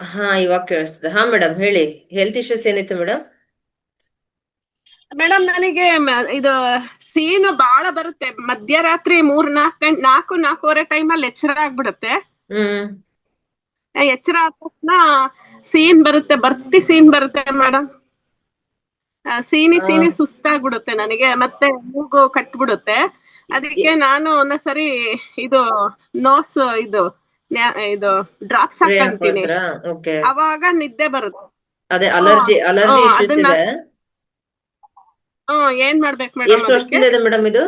ಹಾ, ಇವಾಗ ಕೇಳಿಸ್ತದೆ. ಹಾ ಮೇಡಮ್, ಹೇಳಿ. ಹೆಲ್ತ್ ಇಶ್ಯೂಸ್ ಏನಿತ್ತು ಮೇಡಮ್? ಮೇಡಮ್ ನನಗೆ ಇದು ಸೀನು ಬಾಳ ಬರುತ್ತೆ. ಮಧ್ಯರಾತ್ರಿ 3-4 ನಾಲ್ಕೂವರೆ ಟೈಮಲ್ಲಿ ಎಚ್ಚರ ಆಗ್ಬಿಡುತ್ತೆ. ಹ್ಮ್. ಎಚ್ಚರ ಆದ ತಕ್ಷಣ ಸೀನ್ ಬರುತ್ತೆ, ಬರ್ತಿ ಸೀನ್ ಬರುತ್ತೆ ಮೇಡಮ್. ಸೀನಿ ಆ, ಸೀನಿ ಸುಸ್ತಾಗ್ಬಿಡುತ್ತೆ ನನಗೆ, ಮತ್ತೆ ಮೂಗು ಕಟ್ಬಿಡುತ್ತೆ. ಅದಕ್ಕೆ ನಾನು ಒಂದೊಂದ್ಸರಿ ಇದು ನೋಸ್ ಇದು ಡ್ರಾಪ್ಸ್ ಸ್ಪ್ರೇ ಹಾಕಂತೀನಿ. ಹಾಕೊಳ್ತಾರಾ? ಓಕೆ. ಅವಾಗ ನಿದ್ದೆ ಬರುತ್ತೆ. ಅದೇ ಹ್ಮ್ ಅಲರ್ಜಿ ಅಲರ್ಜಿ ಹ್ಮ್ ಇಶ್ಯೂಸ್ ಅದನ್ನ ಇದೆ. ಏನ್ ಮಾಡ್ಬೇಕು ಮೇಡಮ್ ಎಷ್ಟು ಅದಕ್ಕೆ? ವರ್ಷದಿಂದ ಇದೆ ಮೇಡಮ್ ಇದು?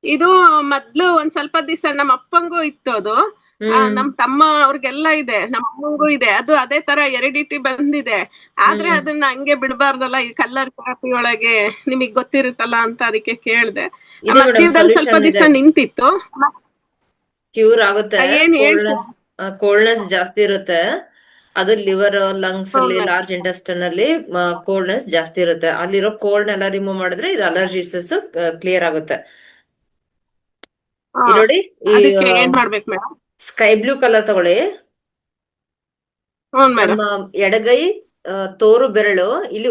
ಇದು ಮೊದ್ಲು ಒಂದ್ ಸ್ವಲ್ಪ ದಿವಸ ನಮ್ಮ ಅಪ್ಪಂಗೂ ಇತ್ತು ಅದು. ಹ್ಮ್. ನಮ್ ತಮ್ಮ ಅವ್ರಿಗೆಲ್ಲ ಇದೆ, ನಮ್ಮ ಅಮ್ಮಂಗೂ ಇದೆ. ಅದು ಅದೇ ತರ ಎರಿಡಿಟಿ ಬಂದಿದೆ. ಆದ್ರೆ ಹ್ಮ್. ಅದನ್ನ ಹಂಗೆ ಬಿಡಬಾರ್ದಲ್ಲ, ಈ ಕಲ್ಲರ್ ಥೆರಪಿ ಒಳಗೆ ನಿಮಗ್ ಗೊತ್ತಿರುತ್ತಲ್ಲ ಅಂತ ಅದಕ್ಕೆ ಕೇಳ್ದೆ. ಇದೆ ಮೇಡಮ್, ಮಧ್ಯದಲ್ಲಿ ಸ್ವಲ್ಪ ಸೊಲ್ಯೂಷನ್ ದಿವಸ ಇದೆ. ನಿಂತಿತ್ತು. ಕ್ಯೂರ್ ಆಗುತ್ತೆ. ಏನ್ ಹೇಳ್ತೀರಾ? ಕೋಲ್ಡ್ನೆಸ್ ಕೋಲ್ಡ್ನೆಸ್ ಜಾಸ್ತಿ ಇರುತ್ತೆ. ಅದು ಲಿವರ್, ಲಂಗ್ಸ್ ಹ್ಮ್ ಅಲ್ಲಿ, ಮೇಡಮ್. ಲಾರ್ಜ್ ಇಂಟೆಸ್ಟೈನ್ ಅಲ್ಲಿ ಕೋಲ್ಡ್ನೆಸ್ ಜಾಸ್ತಿ ಇರುತ್ತೆ. ಅಲ್ಲಿರೋ ಕೋಲ್ಡ್ ನೆಲ್ಲ ರಿಮೂವ್ ಮಾಡಿದ್ರೆ ಇದು ಅಲರ್ಜಿ ಇಶ್ಯೂಸ್ ಕ್ಲಿಯರ್ ಆಗುತ್ತೆ. ಹಾ, ಇಲ್ಲಿ ನೋಡಿ, ಈ ಅದಕ್ಕೆ ಏನ್ ಮಾಡ್ಬೇಕು ಮೇಡಮ್? ಸ್ಕೈ ಬ್ಲೂ ಕಲರ್ ತಗೊಳ್ಳಿ. ಹ್ಮ್ ನಮ್ಮ ಮೇಡಮ್. ಎಡಗೈ ತೋರು ಬೆರಳು ಇಲ್ಲಿ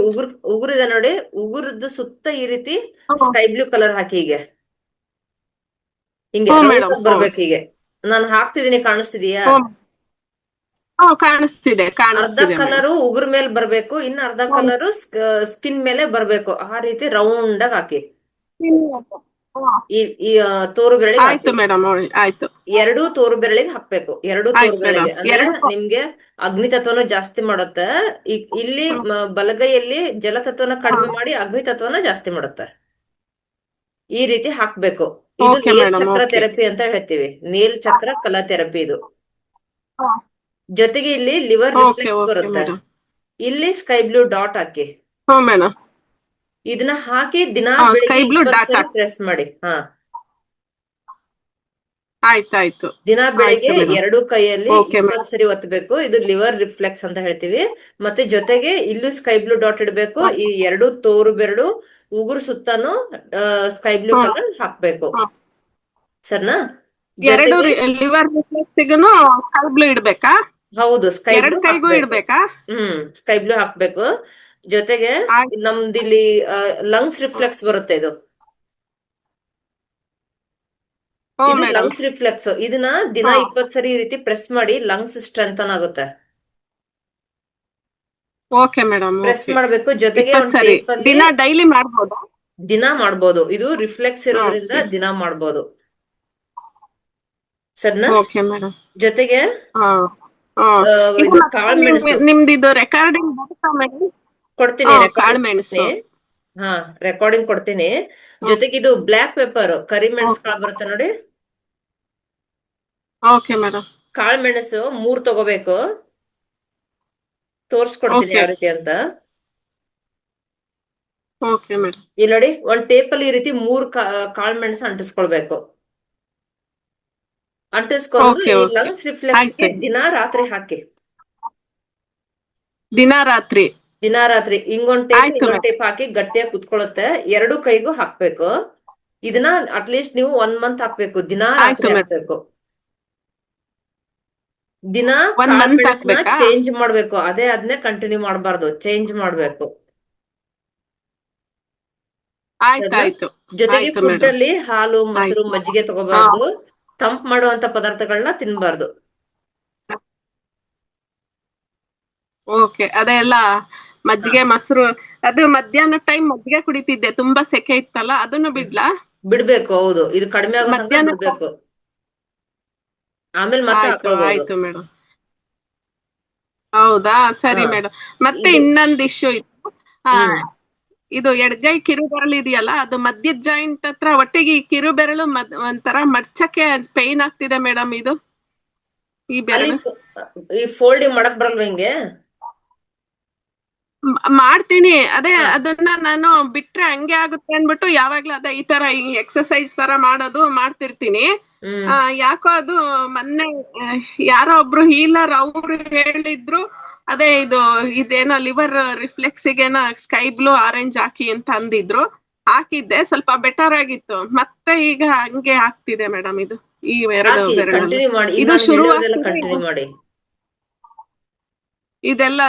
ಉಗುರಿದೆ ನೋಡಿ. ಉಗುರದ್ದು ಸುತ್ತ ಈ ರೀತಿ ಹ್ಮ್ ಸ್ಕೈ ಬ್ಲೂ ಕಲರ್ ಹಾಕಿ. ಹೀಗೆ ಹಿಂಗೆ ಹ್ಮ್ ರೌಂಡ್ ಮೇಡಮ್. ಹ್ಮ್ ಬರ್ಬೇಕು. ಹೀಗೆ ನಾನು ಹಾಕ್ತಿದೀನಿ, ಕಾಣಿಸ್ತಿದೀಯಾ? ಹ್ಮ್ ಕಾಣಿಸ್ತಿದೆ ಅರ್ಧ ಕಾಣಿಸ್ತಿದೆ ಮೇಡಮ್. ಕಲರು ಉಗುರ್ ಮೇಲೆ ಬರ್ಬೇಕು, ಇನ್ನು ಅರ್ಧ ಹ್ಮ್ ಕಲರು ಸ್ಕಿನ್ ಮೇಲೆ ಬರ್ಬೇಕು. ಆ ರೀತಿ ರೌಂಡ್ ಆಗಿ ಹಾಕಿ. ಹ್ಮ್. ಈ ಈ ತೋರು ಬೆರಳಿಗೆ ಆಯ್ತು ಹಾಕಿ. ಮೇಡಮ್, ಆಯ್ತು. ಎರಡೂ ತೋರು ಬೆರಳಿಗೆ ಹಾಕ್ಬೇಕು. ಎರಡೂ ತೋರು ಆಯ್ತು ಮೇಡಮ್. ಬೆರಳಿಗೆ ಅಂದ್ರೆ ಎರಡು. ನಿಮ್ಗೆ ಅಗ್ನಿ ತತ್ವನ ಜಾಸ್ತಿ ಮಾಡುತ್ತೆ. ಇಲ್ಲಿ ಹ್ಮ್. ಬಲಗೈಯಲ್ಲಿ ಜಲತತ್ವನ ಕಡಿಮೆ ಹ್ಮ್. ಮಾಡಿ ಅಗ್ನಿ ತತ್ವನ ಜಾಸ್ತಿ ಮಾಡುತ್ತೆ. ಈ ರೀತಿ ಹಾಕ್ಬೇಕು. ಇದು ಓಕೆ ನೇಲ್ ಮೇಡಮ್. ಚಕ್ರ ಓಕೆ. ಥೆರಪಿ ಅಂತ ಹೇಳ್ತೀವಿ. ನೇಲ್ ಚಕ್ರ ಕಲಾ ಥೆರಪಿ ಇದು. ಜೊತೆಗೆ ಇಲ್ಲಿ ಲಿವರ್ ಓಕೆ ರಿಫ್ಲೆಕ್ಸ್ ಓಕೆ ಬರುತ್ತೆ. ಮೇಡಮ್. ಇಲ್ಲಿ ಸ್ಕೈ ಬ್ಲೂ ಡಾಟ್ ಹಾಕಿ. ಹ್ಞೂ ಮೇಡಮ್. ಇದನ್ನ ಹಾಕಿ ದಿನಾ ಸ್ಕೈ ಬೆಳಿಗ್ಗೆ ಬ್ಲೂ 20 ಡಾಟ್ ಸರಿ ಹಾಕಿ. ಪ್ರೆಸ್ ಮಾಡಿ. ಹಾ, ಆಯ್ತಾಯ್ತು. ದಿನಾ ಬೆಳಿಗ್ಗೆ ಆಯ್ತು ಮೇಡಮ್. ಎರಡು ಕೈಯಲ್ಲಿ ಓಕೆ 20 ಮೇಡಮ್. ಸರಿ ಒತ್ತಬೇಕು. ಇದು ಲಿವರ್ ರಿಫ್ಲೆಕ್ಸ್ ಅಂತ ಹೇಳ್ತೀವಿ. ಮತ್ತೆ ಜೊತೆಗೆ ಇಲ್ಲೂ ಸ್ಕೈ ಬ್ಲೂ ಡಾಟ್ ಇಡಬೇಕು. ಈ ಎರಡು ತೋರು ಬೆರಳು ಉಗುರು ಸುತ್ತಾನು ಸ್ಕೈ ಬ್ಲೂ ಹ್ಮ್. ಕಲರ್ ಹಾಕ್ಬೇಕು. ಹ್ಮ್. ಸರ್ನಾ? ಎರಡು ಜೊತೆಗೆ ಲಿವರ್ ರಿಫ್ಲೆಕ್ಸಿಗೂ ಸ್ಕೈ ಬ್ಲೂ ಇಡ್ಬೇಕಾ? ಹೌದು, ಸ್ಕೈ ಎರಡು ಬ್ಲೂ ಕೈಗೂ ಹಾಕ್ಬೇಕು. ಇಡ್ಬೇಕಾ? ಸ್ಕೈ ಬ್ಲೂ ಹಾಕ್ಬೇಕು. ಜೊತೆಗೆ ಆಯ್ತು. ನಮ್ದಿಲ್ಲಿ ಲಂಗ್ಸ್ ರಿಫ್ಲೆಕ್ಸ್ ಬರುತ್ತೆ. ಇದು ಹ್ಞೂ ಇದು ಮೇಡಮ್. Lungs reflex. ಇದನ್ನ ದಿನ ಹ್ಮ್. 20 ಸರಿ ಈ ರೀತಿ ಪ್ರೆಸ್ ಮಾಡಿ ಲಂಗ್ಸ್ ಸ್ಟ್ರೆಂಥನ್ ಆಗುತ್ತೆ. Okay madam. Press okay. ಮಾಡ್ಬೇಕು. ಜೊತೆಗೆ 20 ಒಂದು ಸರಿ ಟೇಪ್ ಅಲ್ಲಿ ದಿನ ಡೈಲಿ ಮಾಡ್ಬೋದಾ? ದಿನ ಮಾಡ್ಬೋದು. ಇದು ರಿಫ್ಲೆಕ್ಸ್ ಇರೋದ್ರಿಂದ ಓಕೆ. ದಿನ ಮಾಡ್ಬೋದು. ಸರಿನಾ? Okay madam. ಜೊತೆಗೆ ಹಾ. ಹಾ. ಇದು ಇದು ಮತ್ತೆ ಕಾಳು ಮೆಣಸು ನಿಮ್ದು ಇದು ರೆಕಾರ್ಡಿಂಗ್ ಬರುತ್ತಾ ಮೇಡಮ್? ಕೊಡ್ತೀನಿ. ಹಾ, ಕಾಳು ರೆಕಾರ್ಡಿಂಗ್ ಕೊಡ್ತೀನಿ. ಮೆಣಸು. ಹಾ, ರೆಕಾರ್ಡಿಂಗ್ ಕೊಡ್ತೀನಿ. ಜೊತೆಗೆ ಇದು ಬ್ಲಾಕ್ ಪೆಪ್ಪರ್, ಕರಿ ಮೆಣಸು ಕಾಳು ಬರುತ್ತೆ ನೋಡಿ. Okay madam. ಕಾಳು ಮೆಣಸು 3 ತಗೋಬೇಕು. ತೋರ್ಸ್ಕೊಡ್ತೀನಿ ಓಕೆ. ಯಾವ ರೀತಿ ಅಂತ. Okay madam. ಇಲ್ಲಿ ನೋಡಿ, ಒಂದ್ ಟೇಪ್ ಅಲ್ಲಿ ಈ ರೀತಿ 3 ಕಾಳು ಮೆಣಸು ಅಂಟಿಸ್ಕೊಳ್ಬೇಕು. ಅಂಟಿಸ್ಕೊಂಡು ಓಕೆ ಈ ಓಕೆ. ಲಂಗ್ಸ್ ರಿಫ್ಲೆಕ್ಸ್ಗೆ ಆಯ್ತು. ದಿನಾ ರಾತ್ರಿ ಹಾಕಿ. ದಿನ ರಾತ್ರಿ. ದಿನಾ ರಾತ್ರಿ ಹಿಂಗೊಂದ್ ಟೇಪ್ ಆಯ್ತು ಹಿಂಗೊಂದ್ ಮೇಡಮ್. ಟೇಪ್ ಹಾಕಿ ಗಟ್ಟಿಯಾಗಿ ಕುತ್ಕೊಳ್ಳುತ್ತೆ. ಎರಡು ಕೈಗೂ ಹಾಕ್ಬೇಕು. ಇದನ್ನ ಅಟ್ಲೀಸ್ಟ್ ನೀವು 1 ಮಂತ್ ಹಾಕ್ಬೇಕು. ದಿನಾ ಆಯ್ತು ರಾತ್ರಿ ಮೇಡಮ್. ಹಾಕ್ಬೇಕು. ದಿನ 1 ಮಂತ್ ಕಾಳು ಮೆಣಸನ್ನ ಹಾಕ್ಬೇಕಾ? ಚೇಂಜ್ ಮಾಡ್ಬೇಕು. ಅದನ್ನೇ ಕಂಟಿನ್ಯೂ ಮಾಡಬಾರ್ದು, ಚೇಂಜ್ ಮಾಡ್ಬೇಕು. ಸರಿನಾ? ಆಯ್ತಾಯ್ತು. ಜೊತೆಗೆ ಆಯ್ತು ಫುಡ್ ಮೇಡಮ್. ಅಲ್ಲಿ ಹಾಲು, ಮೊಸರು, ಆಯ್ತು. ಮಜ್ಜಿಗೆ ಹಾ. ತಗೋಬಾರ್ದು. ತಂಪ್ ಮಾಡುವಂತ ಪದಾರ್ಥಗಳನ್ನ ತಿನ್ಬಾರ್ದು. ಓಕೆ. ಅದೆಲ್ಲ ಹಾ, ಮಜ್ಜಿಗೆ ಮೊಸರು. ಅದು ಮಧ್ಯಾಹ್ನ ಟೈಮ್ ಮಜ್ಜಿಗೆ ಕುಡಿತಿದ್ದೆ, ತುಂಬಾ ಸೆಕೆ ಇತ್ತಲ್ಲ, ಅದನ್ನು ಬಿಡ್ಲಾ? ಬಿಡ್ಬೇಕು. ಹೌದು, ಇದು ಕಡಿಮೆ ಆಗೋ ತನಕ ಮಧ್ಯಾಹ್ನ ಬಿಡ್ಬೇಕು. ಆಮೇಲೆ ಮತ್ತೆ ಆಯ್ತು. ಹಾಕೊಳ್ಬಹುದು. ಆಯ್ತು ಮೇಡಮ್. ಹೌದಾ? ಹಾ, ಸರಿ ಮೇಡಮ್. ಮತ್ತೆ ಇದು ಇನ್ನೊಂದು ಇಶ್ಯೂ ಇತ್ತು. ಆ ಹ್ಮ್ ಇದು ಎಡಗೈ ಕಿರುಬೆರಳು ಇದೆಯಲ್ಲ, ಅದು ಮಧ್ಯದ ಜಾಯಿಂಟ್ ಹತ್ರ ಒಟ್ಟಿಗೆ ಈ ಕಿರುಬೆರಳು ಒಂಥರ ಮಡ್ಚಕ್ಕೆ ಪೈನ್ ಆಗ್ತಿದೆ ಮೇಡಮ್. ಇದು ಈ ಅಲ್ಲಿ ಬೆರಳು ಈ ಫೋಲ್ಡಿಂಗ್ ಮಾಡಕ್ ಬರಲ್ವಾ ಹಿಂಗೆ? ಮಾಡ್ತೀನಿ. ಅದೇ ಹಾ. ಅದನ್ನ ನಾನು ಬಿಟ್ರೆ ಹಂಗೆ ಆಗುತ್ತೆ ಅನ್ಬಿಟ್ಟು ಯಾವಾಗ್ಲೂ ಅದೇ ಈ ತರ ಈ ಎಕ್ಸರ್ಸೈಸ್ ತರ ಮಾಡೋದು ಮಾಡ್ತಿರ್ತೀನಿ. ಹ್ಮ್. ಯಾಕೋ ಅದು ಮೊನ್ನೆ ಯಾರೋ ಒಬ್ರು ಹೀಲರ್ ಅವ್ರು ಹೇಳಿದ್ರು, ಅದೇ ಇದೇನೋ ಲಿವರ್ ರಿಫ್ಲೆಕ್ಸಿಗೇನೋ ಸ್ಕೈ ಬ್ಲೂ ಆರೆಂಜ್ ಹಾಕಿ ಅಂತ ಅಂದಿದ್ರು. ಹಾಕಿದ್ದೆ, ಸ್ವಲ್ಪ ಬೆಟರ್ ಆಗಿತ್ತು. ಮತ್ತೆ ಈಗ ಹಂಗೆ ಆಗ್ತಿದೆ ಮೇಡಮ್. ಇದು ಈ ಎರಡು ಹಾಕಿ ಬೆರಳಲ್ಲೂ ಕಂಟಿನ್ಯೂ ಮಾಡಿ. ಈಗ ಇದು ನಾನು ಶುರು ಹೇಳಿರೋದೆಲ್ಲ ಆಗ್ತಿದೆ. ಕಂಟಿನ್ಯೂ ಮಾಡಿ.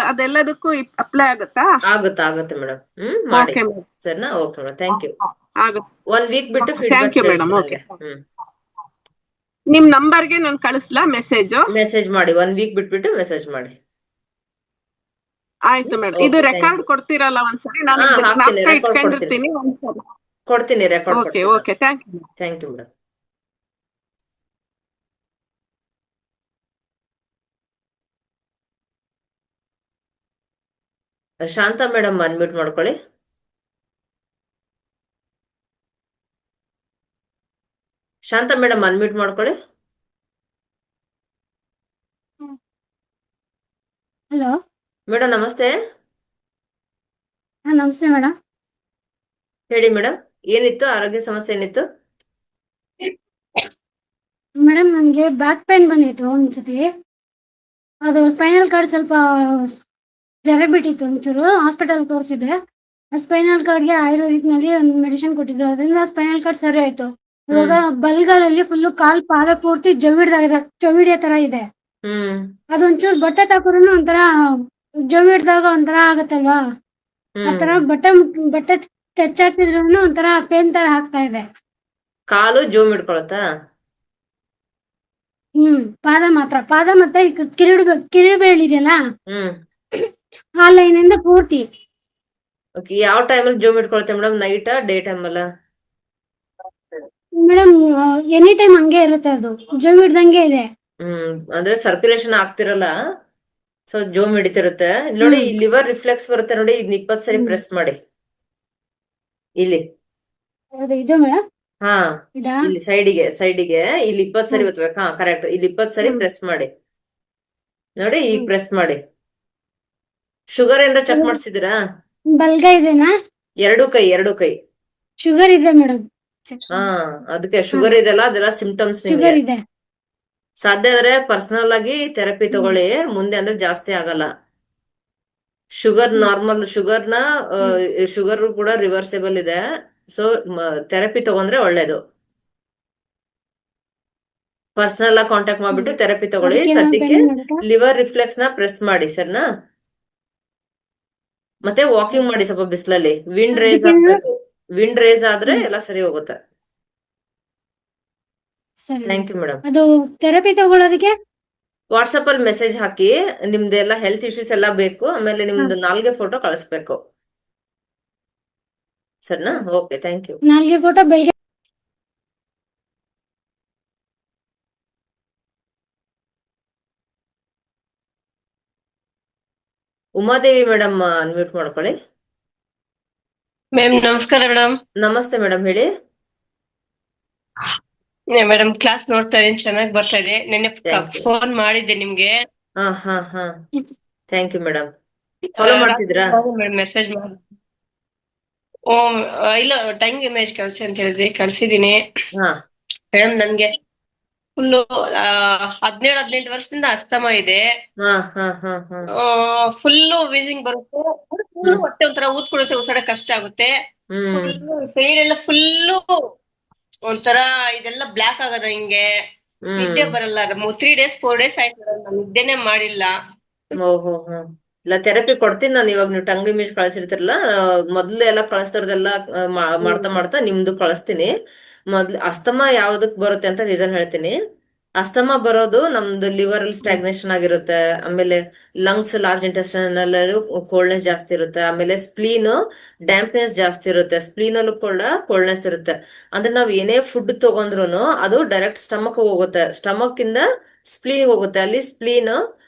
ಅದೆಲ್ಲದಕ್ಕೂ ಅಪ್ಲೈ ಆಗುತ್ತಾ? ಆಗುತ್ತೆ ಮೇಡಮ್. ಮಾಡಿ. Okay madam. ಸರಿನಾ? Okay madam, thank you. ಆಗುತ್ತೆ. 1 ವೀಕ್ ಬಿಟ್ಟು ಥ್ಯಾಂಕ್ ಫೀಡ್ಬ್ಯಾಕ್ ಯು ಹೇಳಿ ಮೇಡಮ್. Sir okay. ನಂಗೆ. ನಿಮ್ ನಂಬರ್ಗೆ ನಾನು ಕಳಿಸ್ಲಾ ಮೆಸೇಜ್? ಮೆಸೇಜ್ ಮಾಡಿ, 1 ವೀಕ್ ಬಿಟ್ಬಿಟ್ಟು ಮೆಸೇಜ್ ಮಾಡಿ. ಆಯ್ತು ಮೇಡಮ್. ಇದು ಓಕೆ, ಥ್ಯಾಂಕ್ ರೆಕಾರ್ಡ್ ಯು. ಕೊಡ್ತೀರಲ್ಲ ಒಂದ್ಸರಿ, ನಾನು ಹಾಕ್ತೀನಿ, ಜ್ಞಾಪಕ ರೆಕಾರ್ಡ್ ಕೊಡ್ತೀನಿ. ಇಟ್ಕೊಂಡಿರ್ತೀನಿ ಒಂದ್ಸರಿ. ಕೊಡ್ತೀನಿ, ರೆಕಾರ್ಡ್ ಓಕೆ ಕೊಡ್ತೀನಿ. Okay, thank you. Thank you madam. Shantha madam unmute ಮಾಡ್ಕೊಳ್ಳಿ. ಶಾಂತಾ ಮೇಡಮ್ ಅನ್ಮ್ಯೂಟ್ ಮಾಡ್ಕೊಳ್ಳಿ. ಹಲೋ ಮೇಡಮ್ ನಮಸ್ತೆ. ನಮಸ್ತೆ ಮೇಡಮ್. ಹೇಳಿ ಮೇಡಮ್, ಏನಿತ್ತು? ಆರೋಗ್ಯ ಸಮಸ್ಯೆ ಏನಿತ್ತು? ಮೇಡಮ್ ನನಗೆ ಬ್ಯಾಕ್ ಪೇನ್ ಬಂದಿತ್ತು ಒಂದ್ಸತಿ. ಅದು ಸ್ಪೈನಲ್ ಕಾರ್ಡ್ ಸ್ವಲ್ಪ ಜರ ಬಿಟ್ಟಿತ್ತು, ಒಂಚೂರು ಹಾಸ್ಪಿಟಲ್ ತೋರಿಸಿದೆ. ಸ್ಪೈನಲ್ ಕಾರ್ಡ್ಗೆ ಆಯುರ್ವೇದಿಕ್ನಲ್ಲಿ ಒಂದು ಮೆಡಿಸಿನ್ ಕೊಟ್ಟಿದ್ರು, ಅದರಿಂದ ಸ್ಪೈನಲ್ ಕಾರ್ಡ್ ಸರಿ ಆಯ್ತು. ಇವಾಗ ಬಲ್ಗಾಲಲ್ಲಿ ಫುಲ್ಲು ಕಾಲ್ ಪಾದ ಪೂರ್ತಿ ಜವಿಡಿಯೋ ತರ ಇದೆ. ಅದೊಂಚೂರು ಬಟ್ಟೆ ತಕೋರು ಒಂಥರ ಜವಿಡ್ದಾಗ ಒಂಥರ ಆಗತ್ತಲ್ವಾ, ಆ ತರ ಬಟ್ಟೆ ಟಚ್ ಹಾಕಿದ್ರು ಒಂಥರ ಪೇನ್ ತರ ಆಗ್ತಾ ಇದೆ. ಕಾಲು ಜೋಮ್ ಹಿಡ್ಕೊಳತ್ತಾ? ಪಾದ ಮತ್ತೆ ಕಿರುಬೆರಳು ಇದೆಯಲ್ಲ, ಹ್ಮ್ ಆ ಲೈನ್ ಇಂದ ಪೂರ್ತಿ. ಓಕೆ, ಯಾವ ಟೈಮಲ್ಲಿ ಜೋಮ್ ಹಿಡ್ಕೊಳತ್ತೆ ಮೇಡಮ್? ನೈಟಾ, ಡೇ ಟೈಮ್ ಅಲ್ಲ? ಮೇಡಮ್ ಎನಿ ಟೈಮ್ ಹಂಗೆ ಇರುತ್ತೆ, ಅದು ಜೋಮ್ ಹಿಡ್ದಂಗೆ ಇದೆ. ಅಂದ್ರೆ ಸರ್ಕ್ಯುಲೇಷನ್ ಆಗ್ತಿರಲ್ಲ, ಸೊ ಜೋಮ್ ಹಿಡಿತಿರುತ್ತೆ. ಇಲ್ಲಿ ನೋಡಿ, ಈ ಲಿವರ್ ರಿಫ್ಲೆಕ್ಸ್ ಬರುತ್ತೆ ನೋಡಿ, ಇದನ್ನ 20 ಸರಿ ಪ್ರೆಸ್ ಮಾಡಿ. ಇಲ್ಲಿ ಇದು ಮೇಡಮ್, ಹಾ, ಇಲ್ಲಿ ಸೈಡಿಗೆ ಇಲ್ಲಿ 20 ಸರಿ ಒತ್ಬೇಕು. ಹಾ, ಕರೆಕ್ಟ್. ಇಲ್ಲಿ 20 ಸರಿ ಪ್ರೆಸ್ ಮಾಡಿ ನೋಡಿ. ಈಗ ಪ್ರೆಸ್ ಮಾಡಿ. ಶುಗರ್ ಏನಾರ ಚೆಕ್ ಮಾಡಿಸಿದಿರಾ? ಬಲ್ಗೈ ಇದೆನಾ? ಎರಡು ಕೈ ಶುಗರ್ ಇದೆ ಮೇಡಮ್. ಹಾ, ಅದಕ್ಕೆ ಶುಗರ್ ಇದೆಲ್ಲ, ಅದೆಲ್ಲ ಸಿಂಪ್ಟಮ್ಸ್. ನಿಮ್ಗೆ ಶುಗರ್ ಇದೆ. ಸಾಧ್ಯ ಆದ್ರೆ ಪರ್ಸನಲ್ ಆಗಿ ಥೆರಪಿ ತಗೊಳ್ಳಿ, ಮುಂದೆ ಅಂದ್ರೆ ಜಾಸ್ತಿ ಆಗಲ್ಲ. ಶುಗರ್ ನಾರ್ಮಲ್ ಶುಗರ್ ಕೂಡ ರಿವರ್ಸಿಬಲ್ ಇದೆ, ಸೊ ಥೆರಪಿ ತಗೊಂಡ್ರೆ ಒಳ್ಳೇದು. ಪರ್ಸನಲ್ ಆಗಿ ಕಾಂಟ್ಯಾಕ್ಟ್ ಮಾಡ್ಬಿಟ್ಟು ಥೆರಪಿ ತಗೊಳ್ಳಿ. ಸದ್ಯಕ್ಕೆ ಲಿವರ್ ರಿಫ್ಲೆಕ್ಸ್ ನ ಪ್ರೆಸ್ ಮಾಡಿ, ಸರ್ನಾ? ಮತ್ತೆ ವಾಕಿಂಗ್ ಮಾಡಿ ಸ್ವಲ್ಪ ಬಿಸಿಲಲ್ಲಿ. ವಿಂಡ್ ರೇಸ್ ಆದ್ರೆ ಎಲ್ಲ ಸರಿ ಹೋಗುತ್ತೆ. Thank you madam. ಅದು ಥೆರಪಿ ತಗೊಳ್ಳೋದಕ್ಕೆ ವಾಟ್ಸಪ್ ಅಲ್ಲಿ ಮೆಸೇಜ್ ಹಾಕಿ, ನಿಮ್ದೆಲ್ಲ ಹೆಲ್ತ್ ಇಶ್ಯೂಸ್ ಎಲ್ಲ ಬೇಕು, ಆಮೇಲೆ ನಿಮ್ದು ನಾಲ್ಗೆ ಫೋಟೋ ಕಳಿಸ್ಬೇಕು, ಸರ್ನಾ? Okay, thank you. ನಾಲ್ಗೆ ಫೋಟೋ ಬೆಳಿಗ್ಗೆ. ಉಮಾದೇವಿ ಮೇಡಮ್ ಅನ್ಮ್ಯೂಟ್ ಮಾಡ್ಕೊಳ್ಳಿ. ಮ್ಯಾಮ್ ನಮಸ್ಕಾರ ಮೇಡಮ್. ನಮಸ್ತೆ ಮೇಡಮ್, ಹೇಳಿ. ಮೇಡಮ್ ಕ್ಲಾಸ್ ನೋಡ್ತಾ ಇದೀನಿ, ಚೆನ್ನಾಗಿ ಬರ್ತಾ ಇದೆ. ನೆನ್ನೆ ಫೋನ್ ಮಾಡಿದ್ದೆ ನಿಮ್ಗೆ. ಹಾ, ಥ್ಯಾಂಕ್ ಯು ಮೇಡಮ್. ಫಾಲೋ ಮಾಡ್ತಿದ್ರಾ? ಮೆಸೇಜ್ ಮಾಡಿ. ಇಲ್ಲ, ಟಂಗ್ ಇಮೇಜ್ ಕಳ್ಸಿ ಅಂತ ಹೇಳಿದ್ರಿ, ಕಳ್ಸಿದೀನಿ ಮೇಡಮ್. ನನ್ಗೆ ಫುಲ್ಲು 17-18 ವರ್ಷದಿಂದ ಅಸ್ತಮ ಇದೆ. ಫುಲ್ಲು ವೀಸಿಂಗ್ ಬರುತ್ತೆ, ಹೊಟ್ಟೆ ಒಂಥರ ಊದ್ಕೊಡುತ್ತೆ, ಉಸಿರಾಡ ಕಷ್ಟ ಆಗುತ್ತೆ. ಸೈಡ್ ಎಲ್ಲ ಫುಲ್ಲು ಒಂಥರ ಇದೆಲ್ಲ ಬ್ಲಾಕ್ ಆಗದ, ಹಿಂಗೆ ನಿದ್ದೆ ಬರಲ್ಲ. 3 days 4 days ಆಯ್ತು ನಾನು ನಿದ್ದೆನೆ ಮಾಡಿಲ್ಲ. ಓಹೋ, ಇಲ್ಲ ಥೆರಪಿ ಕೊಡ್ತೀನಿ ನಾನು. ಇವಾಗ ನೀವು ಟಂಗ್ ಇಮೇಜ್ ಕಳಿಸಿರ್ತಿರಲ್ಲ, ಮೊದ್ಲು ಎಲ್ಲ ಕಳಿಸ್ತಾರದೆಲ್ಲ ಮಾಡ್ತಾ ನಿಮ್ದು ಕಳಿಸ್ತೀನಿ. ಮೊದ್ಲು ಅಸ್ತಮಾ ಯಾವ್ದಕ್ ಬರುತ್ತೆ ಅಂತ ರೀಸನ್ ಹೇಳ್ತೀನಿ. ಅಸ್ತಮಾ ಬರೋದು ನಮ್ದು ಲಿವರ್ ಅಲ್ಲಿ ಸ್ಟಾಗ್ನೇಷನ್ ಆಗಿರುತ್ತೆ, ಆಮೇಲೆ ಲಂಗ್ಸ್, ಲಾರ್ಜ್ ಇಂಟೆಸ್ಟೈನ್ ಅಲ್ಲೂ ಕೋಲ್ಡ್ನೆಸ್ ಜಾಸ್ತಿ ಇರುತ್ತೆ, ಆಮೇಲೆ ಸ್ಪ್ಲೀನ್ ಡ್ಯಾಂಪ್ನೆಸ್ ಜಾಸ್ತಿ ಇರುತ್ತೆ, ಸ್ಪ್ಲೀನ್ ಅಲ್ಲೂ ಕೂಡ ಕೋಲ್ಡ್ನೆಸ್ ಇರುತ್ತೆ. ಅಂದ್ರೆ ನಾವ್ ಏನೇ ಫುಡ್ ತಗೊಂಡ್ರು ಅದು ಡೈರೆಕ್ಟ್ ಸ್ಟಮಕ್ ಹೋಗುತ್ತೆ, ಸ್ಟಮಕ್ ಇಂದ ಸ್ಪ್ಲೀನ್ ಹೋಗುತ್ತೆ. ಅಲ್ಲಿ ಸ್ಪ್ಲೀನ್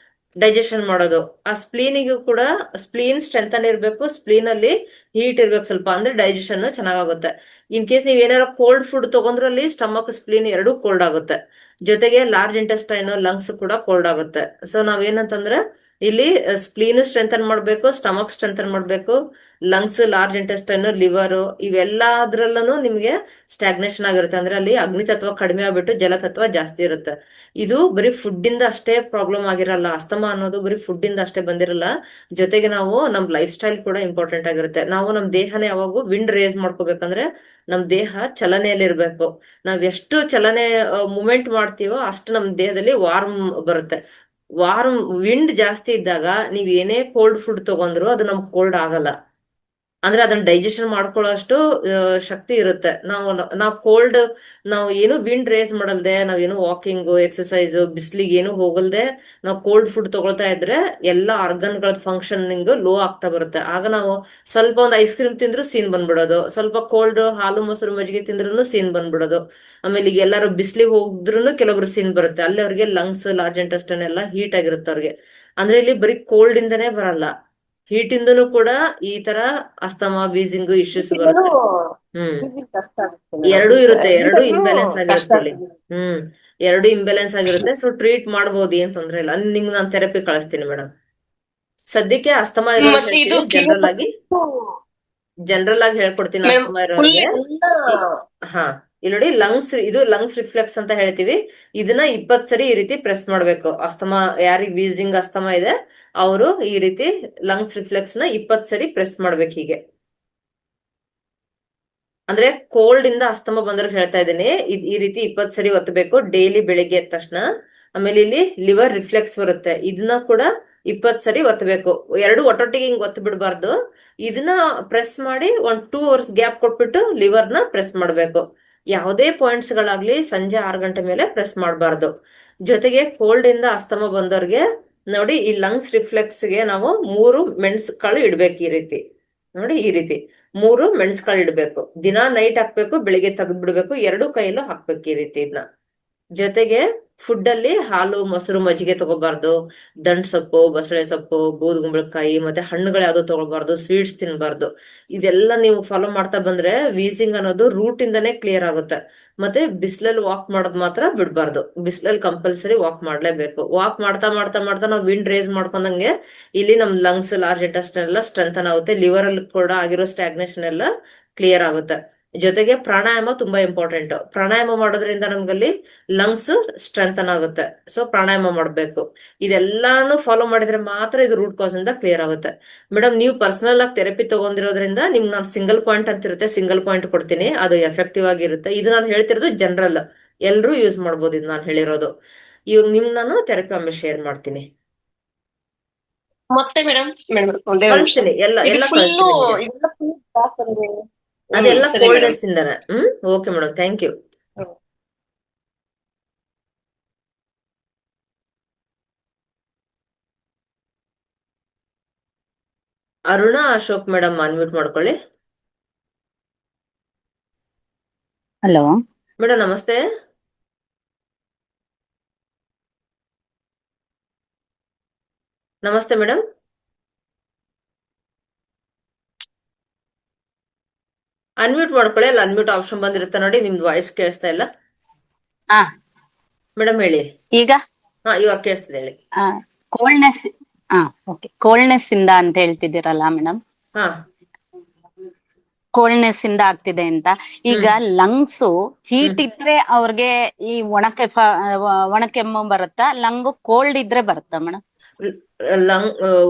ಡೈಜೆಷನ್ ಮಾಡೋದು. ಆ ಸ್ಪ್ಲೀನಿಗೂ ಕೂಡ ಸ್ಪ್ಲೀನ್ ಸ್ಟ್ರೆಂಥನ್ ಇರ್ಬೇಕು, ಸ್ಪ್ಲೀನ್ ಅಲ್ಲಿ ಹೀಟ್ ಇರ್ಬೇಕು ಸ್ವಲ್ಪ, ಅಂದ್ರೆ ಡೈಜೆಷನ್ ಚೆನ್ನಾಗುತ್ತೆ. ಇನ್ ಕೇಸ್ ನೀವ್ ಏನಾರ ಕೋಲ್ಡ್ ಫುಡ್ ತಗೊಂಡ್ರಲ್ಲಿ ಸ್ಟಮಕ್, ಸ್ಪ್ಲೀನ್ ಎರಡೂ ಕೋಲ್ಡ್ ಆಗುತ್ತೆ. ಜೊತೆಗೆ ಲಾರ್ಜ್ ಇಂಟೆಸ್ಟೈನ್, ಲಂಗ್ಸ್ ಕೂಡ ಕೋಲ್ಡ್ ಆಗುತ್ತೆ. ಸೊ ನಾವೇನಂತಂದ್ರೆ ಇಲ್ಲಿ ಸ್ಪ್ಲೀನ್ ಸ್ಟ್ರೆಂಥನ್ ಮಾಡ್ಬೇಕು, ಸ್ಟಮಕ್ ಸ್ಟ್ರೆಂಥನ್ ಮಾಡ್ಬೇಕು, ಲಂಗ್ಸ್, ಲಾರ್ಜ್ ಇಂಟೆಸ್ಟೈನ್, ಲಿವರ್ ಇವೆಲ್ಲದ್ರಲ್ಲೂ ನಿಮ್ಗೆ ಸ್ಟಾಗ್ನೇಷನ್ ಆಗಿರುತ್ತೆ. ಅಂದ್ರೆ ಅಲ್ಲಿ ಅಗ್ನಿತತ್ವ ಕಡಿಮೆ ಆಗ್ಬಿಟ್ಟು ಜಲತತ್ವ ಜಾಸ್ತಿ ಇರುತ್ತೆ. ಇದು ಬರೀ ಫುಡ್ ಇಂದ ಅಷ್ಟೇ ಪ್ರಾಬ್ಲಮ್ ಆಗಿರಲ್ಲ, ಅಸ್ತಮಾ ಅನ್ನೋದು ಬರೀ ಫುಡ್ ಇಂದ ಅಷ್ಟೇ ಬಂದಿರಲ್ಲ. ಜೊತೆಗೆ ನಾವು ನಮ್ ಲೈಫ್ ಸ್ಟೈಲ್ ಕೂಡ ಇಂಪಾರ್ಟೆಂಟ್ ಆಗಿರುತ್ತೆ. ನಾವು ನಮ್ ದೇಹನ ಯಾವಾಗೂ ವಿಂಡ್ ರೇಸ್ ಮಾಡ್ಕೋಬೇಕಂದ್ರೆ ನಮ್ ದೇಹ ಚಲನೆಯಲ್ಲಿ ಇರ್ಬೇಕು. ನಾವ್ ಎಷ್ಟು ಚಲನೆ ಮೂಮೆಂಟ್ ಮಾಡ್ತೀವೋ ಅಷ್ಟು ನಮ್ ದೇಹದಲ್ಲಿ ವಾರ್ಮ್ ಬರುತ್ತೆ. ವಿಂಡ್ ಜಾಸ್ತಿ ಇದ್ದಾಗ ನೀವ್ ಏನೇ ಕೋಲ್ಡ್ ಫುಡ್ ತಗೊಂಡ್ರು ಅದು ನಮ್ಗೆ ಕೋಲ್ಡ್ ಆಗಲ್ಲ. ಅಂದ್ರೆ ಅದನ್ನ ಡೈಜೆಷನ್ ಮಾಡ್ಕೊಳ್ಳೋಷ್ಟು ಶಕ್ತಿ ಇರುತ್ತೆ. ನಾವು ಕೋಲ್ಡ್, ನಾವು ಏನು ವಿಂಡ್ ರೇಸ್ ಮಾಡಲ್ದೆ, ನಾವೇನು ವಾಕಿಂಗ್ ಎಕ್ಸಸೈಸ್ ಬಿಸ್ಲಿಗೆ ಏನು ಹೋಗಲ್ದೆ ನಾವು ಕೋಲ್ಡ್ ಫುಡ್ ತಗೊಳ್ತಾ ಇದ್ರೆ ಎಲ್ಲ ಆರ್ಗನ್ಗಳ ಫಂಕ್ಷನಿಂಗ್ ಲೋ ಆಗ್ತಾ ಬರುತ್ತೆ. ಆಗ ನಾವು ಸ್ವಲ್ಪ ಒಂದು ಐಸ್ ಕ್ರೀಮ್ ತಿಂದ್ರು ಸೀನ್ ಬಂದ್ಬಿಡೋದು, ಸ್ವಲ್ಪ ಕೋಲ್ಡ್ ಹಾಲು ಮೊಸರು ಮಜ್ಜಿಗೆ ತಿಂದ್ರು ಸೀನ್ ಬಂದ್ಬಿಡೋದು. ಆಮೇಲೆ ಈಗ ಎಲ್ಲಾರು ಬಿಸ್ಲಿಗೆ ಹೋಗಿದ್ರು ಕೆಲವ್ರು ಸೀನ್ ಬರುತ್ತೆ. ಅಲ್ಲಿ ಅವ್ರಿಗೆ ಲಂಗ್ಸ್ ಲಾರ್ಜ್ ಇಂಟೆಸ್ಟೈನ್ ಎಲ್ಲ ಹೀಟ್ ಆಗಿರುತ್ತೆ ಅವ್ರಿಗೆ. ಅಂದ್ರೆ ಇಲ್ಲಿ ಬರೀ ಕೋಲ್ಡ್ ಇಂದನೇ ಬರಲ್ಲ, ಹೀಟ್ ಇಂದನೂ ಕೂಡ ಈ ತರ ಅಸ್ತಮಾ ವೀಸಿಂಗ್ ಇಶ್ಯೂಸ್ ಇದನ್ನು ಬರುತ್ತೆ. ಹ್ಮ್ breathing ಕಷ್ಟ ಆಗುತ್ತೆ ಮೇಡಮ್. ಎರಡೂ ಇರುತ್ತೆ, ಎರಡೂ ಹೀಟಾದ್ರೂ ಇಂಬ್ಯಾಲೆನ್ಸ್ ಕಷ್ಟ ಆಗಿರುತ್ತೆ ಇಲ್ಲಿ. ಆಗ್ತದೆ. ಹ್ಮ್ ಎರಡೂ ಇಂಬ್ಯಾಲೆನ್ಸ್ ಆಗಿರುತ್ತೆ. ಸೊ ಟ್ರೀಟ್ ಮಾಡ್ಬೋದು, ಏನ್ ತೊಂದ್ರೆ ಇಲ್ಲ. ನಿಮ್ಗೆ ನಾನು ಥೆರಪಿ ಕಳಿಸ್ತೀನಿ ಮೇಡಮ್. ಸದ್ಯಕ್ಕೆ ಅಸ್ತಮಾ ಇರೋರ್ಗೆ ಮತ್ತೆ ಇದು ಹೇಳ್ತೀನಿ, ಜನರಲ್ ಆಗಿ ಹೇಳ್ಕೊಡ್ತೀನಿ ಮೇಡಮ್ ಅಸ್ತಮಾ ಫುಲ್ ಇರೋರ್ಗೆ. ಎಲ್ಲ ಹಾ, ಇಲ್ಲಿ ನೋಡಿ, ಇದು ಲಂಗ್ಸ್ ರಿಫ್ಲೆಕ್ಸ್ ಅಂತ ಹೇಳ್ತೀವಿ. ಇದನ್ನ 20 ಸರಿ ಈ ರೀತಿ ಪ್ರೆಸ್ ಮಾಡ್ಬೇಕು. ಅಸ್ತಮಾ ಯಾರಿಗೆ ವೀಸಿಂಗ್ ಅಸ್ತಮಾ ಇದೆ ಅವರು ಈ ರೀತಿ ಲಂಗ್ಸ್ ರಿಫ್ಲೆಕ್ಸ್ ನ 20 ಸರಿ ಪ್ರೆಸ್ ಮಾಡ್ಬೇಕು ಹೀಗೆ. ಅಂದ್ರೆ ಕೋಲ್ಡ್ ಇಂದ ಅಸ್ತಮಾ ಬಂದವ್ರಿಗೆ ಹೇಳ್ತಾ ಇದ್ದೀನಿ, ಈ ರೀತಿ 20 ಸರಿ ಒತ್ತಬೇಕು ಡೈಲಿ ಬೆಳಿಗ್ಗೆ ಎದ್ದ ತಕ್ಷಣ. ಆಮೇಲೆ ಇಲ್ಲಿ ಲಿವರ್ ರಿಫ್ಲೆಕ್ಸ್ ಬರುತ್ತೆ, ಇದನ್ನ ಕೂಡ 20 ಸರಿ ಒತ್ತಬೇಕು. ಎರಡು ಒಟ್ಟೊಟ್ಟಿಗೆ ಹಿಂಗ್ ಒತ್ತು ಬಿಡಬಾರ್ದು. ಇದನ್ನ ಪ್ರೆಸ್ ಮಾಡಿ 2 ಅವರ್ಸ್ ಗ್ಯಾಪ್ ಕೊಟ್ಬಿಟ್ಟು ಲಿವರ್ನ ಪ್ರೆಸ್ ಮಾಡ್ಬೇಕು. ಯಾವುದೇ ಪಾಯಿಂಟ್ಸ್ ಗಳಾಗ್ಲಿ ಸಂಜೆ 6 ಗಂಟೆ ಮೇಲೆ ಪ್ರೆಸ್ ಮಾಡಬಾರ್ದು. ಜೊತೆಗೆ ಕೋಲ್ಡ್ ಇಂದ ಅಸ್ತಮಾ ಬಂದವ್ರಿಗೆ ನೋಡಿ, ಈ ಲಂಗ್ಸ್ ರಿಫ್ಲೆಕ್ಸ್ ಗೆ ನಾವು 3 ಮೆಣಸುಕಾಳು ಇಡ್ಬೇಕು ಈ ರೀತಿ. ನೋಡಿ, ಈ ರೀತಿ 3 ಮೆಣಸುಕಾಳು ಇಡ್ಬೇಕು. ದಿನ ನೈಟ್ ಹಾಕ್ಬೇಕು, ಬೆಳಿಗ್ಗೆ ತೆಗೆದು ಬಿಡ್ಬೇಕು. 2 ಕೈಯಲ್ಲೂ ಹಾಕ್ಬೇಕು ಈ ರೀತಿ ಇದನ್ನ. ಜೊತೆಗೆ ಫುಡ್ ಅಲ್ಲಿ ಹಾಲು ಮೊಸರು ಮಜ್ಜಿಗೆ ತಗೋಬಾರ್ದು. ದಂಟ್ ಸೊಪ್ಪು, ಬಸಳೆ ಸೊಪ್ಪು, ಬೂದುಗುಂಬಳಕಾಯಿ ಮತ್ತೆ ಹಣ್ಣುಗಳು ಯಾವ್ದು ತಗೋಬಾರ್ದು. ಸ್ವೀಟ್ಸ್ ತಿನ್ಬಾರ್ದು. ಇದೆಲ್ಲ ನೀವು ಫಾಲೋ ಮಾಡ್ತಾ ಬಂದ್ರೆ ವೀಸಿಂಗ್ ಅನ್ನೋದು ರೂಟ್ ಇಂದಾನೇ ಕ್ಲಿಯರ್ ಆಗುತ್ತೆ. ಮತ್ತೆ ಬಿಸಿಲಲ್ಲಿ ವಾಕ್ ಮಾಡೋದ್ ಮಾತ್ರ ಬಿಡ್ಬಾರ್ದು. ಬಿಸಿಲಲ್ಲಿ ಕಂಪಲ್ಸರಿ ವಾಕ್ ಮಾಡ್ಲೇಬೇಕು. ವಾಕ್ ಮಾಡ್ತಾ ಮಾಡ್ತಾ ಮಾಡ್ತಾ ನಾವು ವಿಂಡ್ ರೇಸ್ ಮಾಡ್ಕೊಂಡಂಗೆ ಇಲ್ಲಿ ನಮ್ ಲಂಗ್ಸ್ ಲಾರ್ಜ್ ಇಂಟೆಸ್ಟೈನ್ ಎಲ್ಲ ಸ್ಟ್ರೆಂಥನ್ ಆಗುತ್ತೆ. ಲಿವರ್ ಅಲ್ಲಿ ಕೂಡ ಆಗಿರೋ ಸ್ಟಾಗ್ನೇಷನ್ ಎಲ್ಲ ಕ್ಲಿಯರ್ ಆಗುತ್ತೆ. ಜೊತೆಗೆ ಪ್ರಾಣಾಯಾಮ ತುಂಬಾ ಇಂಪಾರ್ಟೆಂಟ್. ಪ್ರಾಣಾಯಾಮ ಮಾಡೋದ್ರಿಂದ ನಮ್ಗಲ್ಲಿ ಲಂಗ್ಸ್ ಸ್ಟ್ರೆಂಥನ್ ಆಗುತ್ತೆ. ಸೊ ಪ್ರಾಣಾಯಾಮ ಮಾಡ್ಬೇಕು. ಇದೆಲ್ಲಾನು ಫಾಲೋ ಮಾಡಿದ್ರೆ ಮಾತ್ರ ಇದು ರೂಟ್ ಕಾಸ್ ಇಂದ ಕ್ಲಿಯರ್ ಆಗುತ್ತೆ. ಮೇಡಮ್, ನೀವು ಪರ್ಸನಲ್ ಆಗಿ ಥೆರಪಿ ತಗೊಂಡಿರೋದ್ರಿಂದ ನಿಮ್ಗೆ ನಾನು ಸಿಂಗಲ್ ಪಾಯಿಂಟ್ ಅಂತ ಇರುತ್ತೆ, ಸಿಂಗಲ್ ಪಾಯಿಂಟ್ ಕೊಡ್ತೀನಿ, ಅದು ಎಫೆಕ್ಟಿವ್ ಆಗಿರುತ್ತೆ. ಇದು ನಾನು ಹೇಳ್ತಿರೋದು ಜನರಲ್, ಎಲ್ರೂ ಯೂಸ್ ಮಾಡ್ಬೋದು ಇದು ನಾನು ಹೇಳಿರೋದು. ಇವಾಗ ನಿಮ್ಗೆ ನಾನು ಥೆರಪಿ ಆಮೇಲೆ ಶೇರ್ ಮಾಡ್ತೀನಿ, ಮತ್ತೆ ಮೇಡಮ್ ಒಂದೇ ಒಂದು ನಿಮಿಷ. ಕಳಿಸ್ತೀನಿ, ಎಲ್ಲ ಇದು ಎಲ್ಲ ಫುಲ್ಲು ಕಳಿಸ್ತೀನಿ ನಿಮ್ಗೆ. ಇದೆಲ್ಲ ಫುಲ್ ಬ್ಲಾಕ್ ಅಂದ್ರೆ ಅದೆಲ್ಲ ಸರಿ ಮೇಡಮ್. ಕೋಲ್ಡ್ನೆಸ್ ಇಂದಾನೆ. Okay madam, thank you. Aruna Ashok madam unmute ಮಾಡ್ಕೊಳ್ಳಿ. ಹಲೋ ಮೇಡಮ್ ನಮಸ್ತೆ. ನಮಸ್ತೆ ಮೇಡಮ್. ಅನ್ಮ್ಯೂಟ್ ಮಾಡ್ಕೊಳ್ಳಿ, ಅಲ್ಲಿ ಅನ್ಮ್ಯೂಟ್ ಆಪ್ಷನ್ ಬಂದಿರುತ್ತೆ ನೋಡಿ, ನಿಮ್ದು ವಾಯ್ಸ್ ಕೇಳಿಸ್ತಾ ಇಲ್ಲ. ಹಾ ಮೇಡಮ್ ಹೇಳಿ. ಈಗ ಇವಾಗ ಕೇಳಿಸ್ತಿದೆ, ಹೇಳಿ. ಕೋಲ್ಡ್ನೆಸ್ ಓಕೆ, ಕೋಲ್ಡ್ನೆಸ್ ಇಂದ ಅಂತ ಹೇಳ್ತಿದ್ದೀರಲ್ಲ ಮೇಡಮ್, ಹಾ ಕೋಲ್ಡ್ನೆಸ್ ಇಂದ ಆಗ್ತಿದೆ ಅಂತ. ಈಗ ಲಂಗ್ಸ್ ಹೀಟ್ ಇದ್ರೆ ಅವ್ರಿಗೆ ಈ ಒಣ ಕೆಮ್ಮು ಬರುತ್ತಾ, ಲಂಗ್ ಕೋಲ್ಡ್ ಇದ್ರೆ ಬರುತ್ತಾ ಮೇಡಮ್?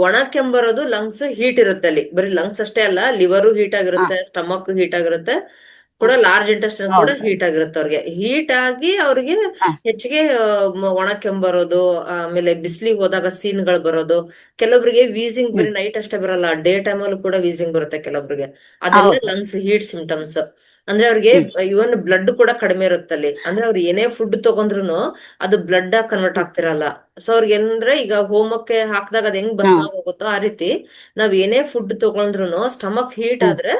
ಒಣ ಕೆಂಬರೋದು ಲಂಗ್ಸ್ ಹೀಟ್ ಇರುತ್ತೆ. ಅಲ್ಲಿ ಬರೀ ಲಂಗ್ಸ್ ಅಷ್ಟೇ ಅಲ್ಲ, ಲಿವರು ಹೀಟ್ ಆಗಿರುತ್ತೆ, ಸ್ಟಮಕ್ ಹೀಟ್ ಆಗಿರುತ್ತೆ, ಕೂಡ ಲಾರ್ಜ್ ಇಂಟೆಸ್ಟೈನ್ ಕೂಡ ಹೀಟ್ ಆಗಿರುತ್ತೆ. ಅವ್ರಿಗೆ ಹೀಟ್ ಆಗಿ ಅವ್ರಿಗೆ ಹೆಚ್ಚಿಗೆ ಒಣ ಕೆಂಬರೋದು, ಆಮೇಲೆ ಬಿಸಿಲಿಗೆ ಹೋದಾಗ ಸೀನ್ಗಳು ಬರೋದು. ಕೆಲವೊಬ್ರಿಗೆ ವೀಸಿಂಗ್ ಬರೀ ನೈಟ್ ಅಷ್ಟೇ ಬರಲ್ಲ, ಡೇ ಟೈಮ್ ಅಲ್ಲೂ ಕೂಡ ವೀಸಿಂಗ್ ಬರುತ್ತೆ ಕೆಲವೊಬ್ರಿಗೆ. ಅದೆಲ್ಲ ಲಂಗ್ಸ್ ಹೀಟ್ ಸಿಂಪ್ಟಮ್ಸ್. ಅಂದ್ರೆ ಅವ್ರಿಗೆ ಇವನ್ ಬ್ಲಡ್ ಕೂಡ ಕಡಿಮೆ ಇರುತ್ತೆ ಅಲ್ಲಿ. ಅಂದ್ರೆ ಅವ್ರು ಏನೇ ಫುಡ್ ತಗೊಂಡ್ರು ಅದು ಬ್ಲಡ್ ಆಗಿ ಕನ್ವರ್ಟ್ ಆಗ್ತಿರಲ್ಲ. ಸೊ ಅವ್ರಿಗೆ ಏನಂದ್ರೆ, ಈಗ ಹೋಮಕ್ಕೆ ಹಾಕಿದಾಗ ಅದ್ ಹೆಂಗ್ ಭಸ್ಮ ಹೋಗುತ್ತೋ ಆ ರೀತಿ ನಾವ್ ಏನೇ ಫುಡ್ ತಗೊಂಡ್ರು ಸ್ಟಮಕ್ ಹೀಟ್ ಆದ್ರೆ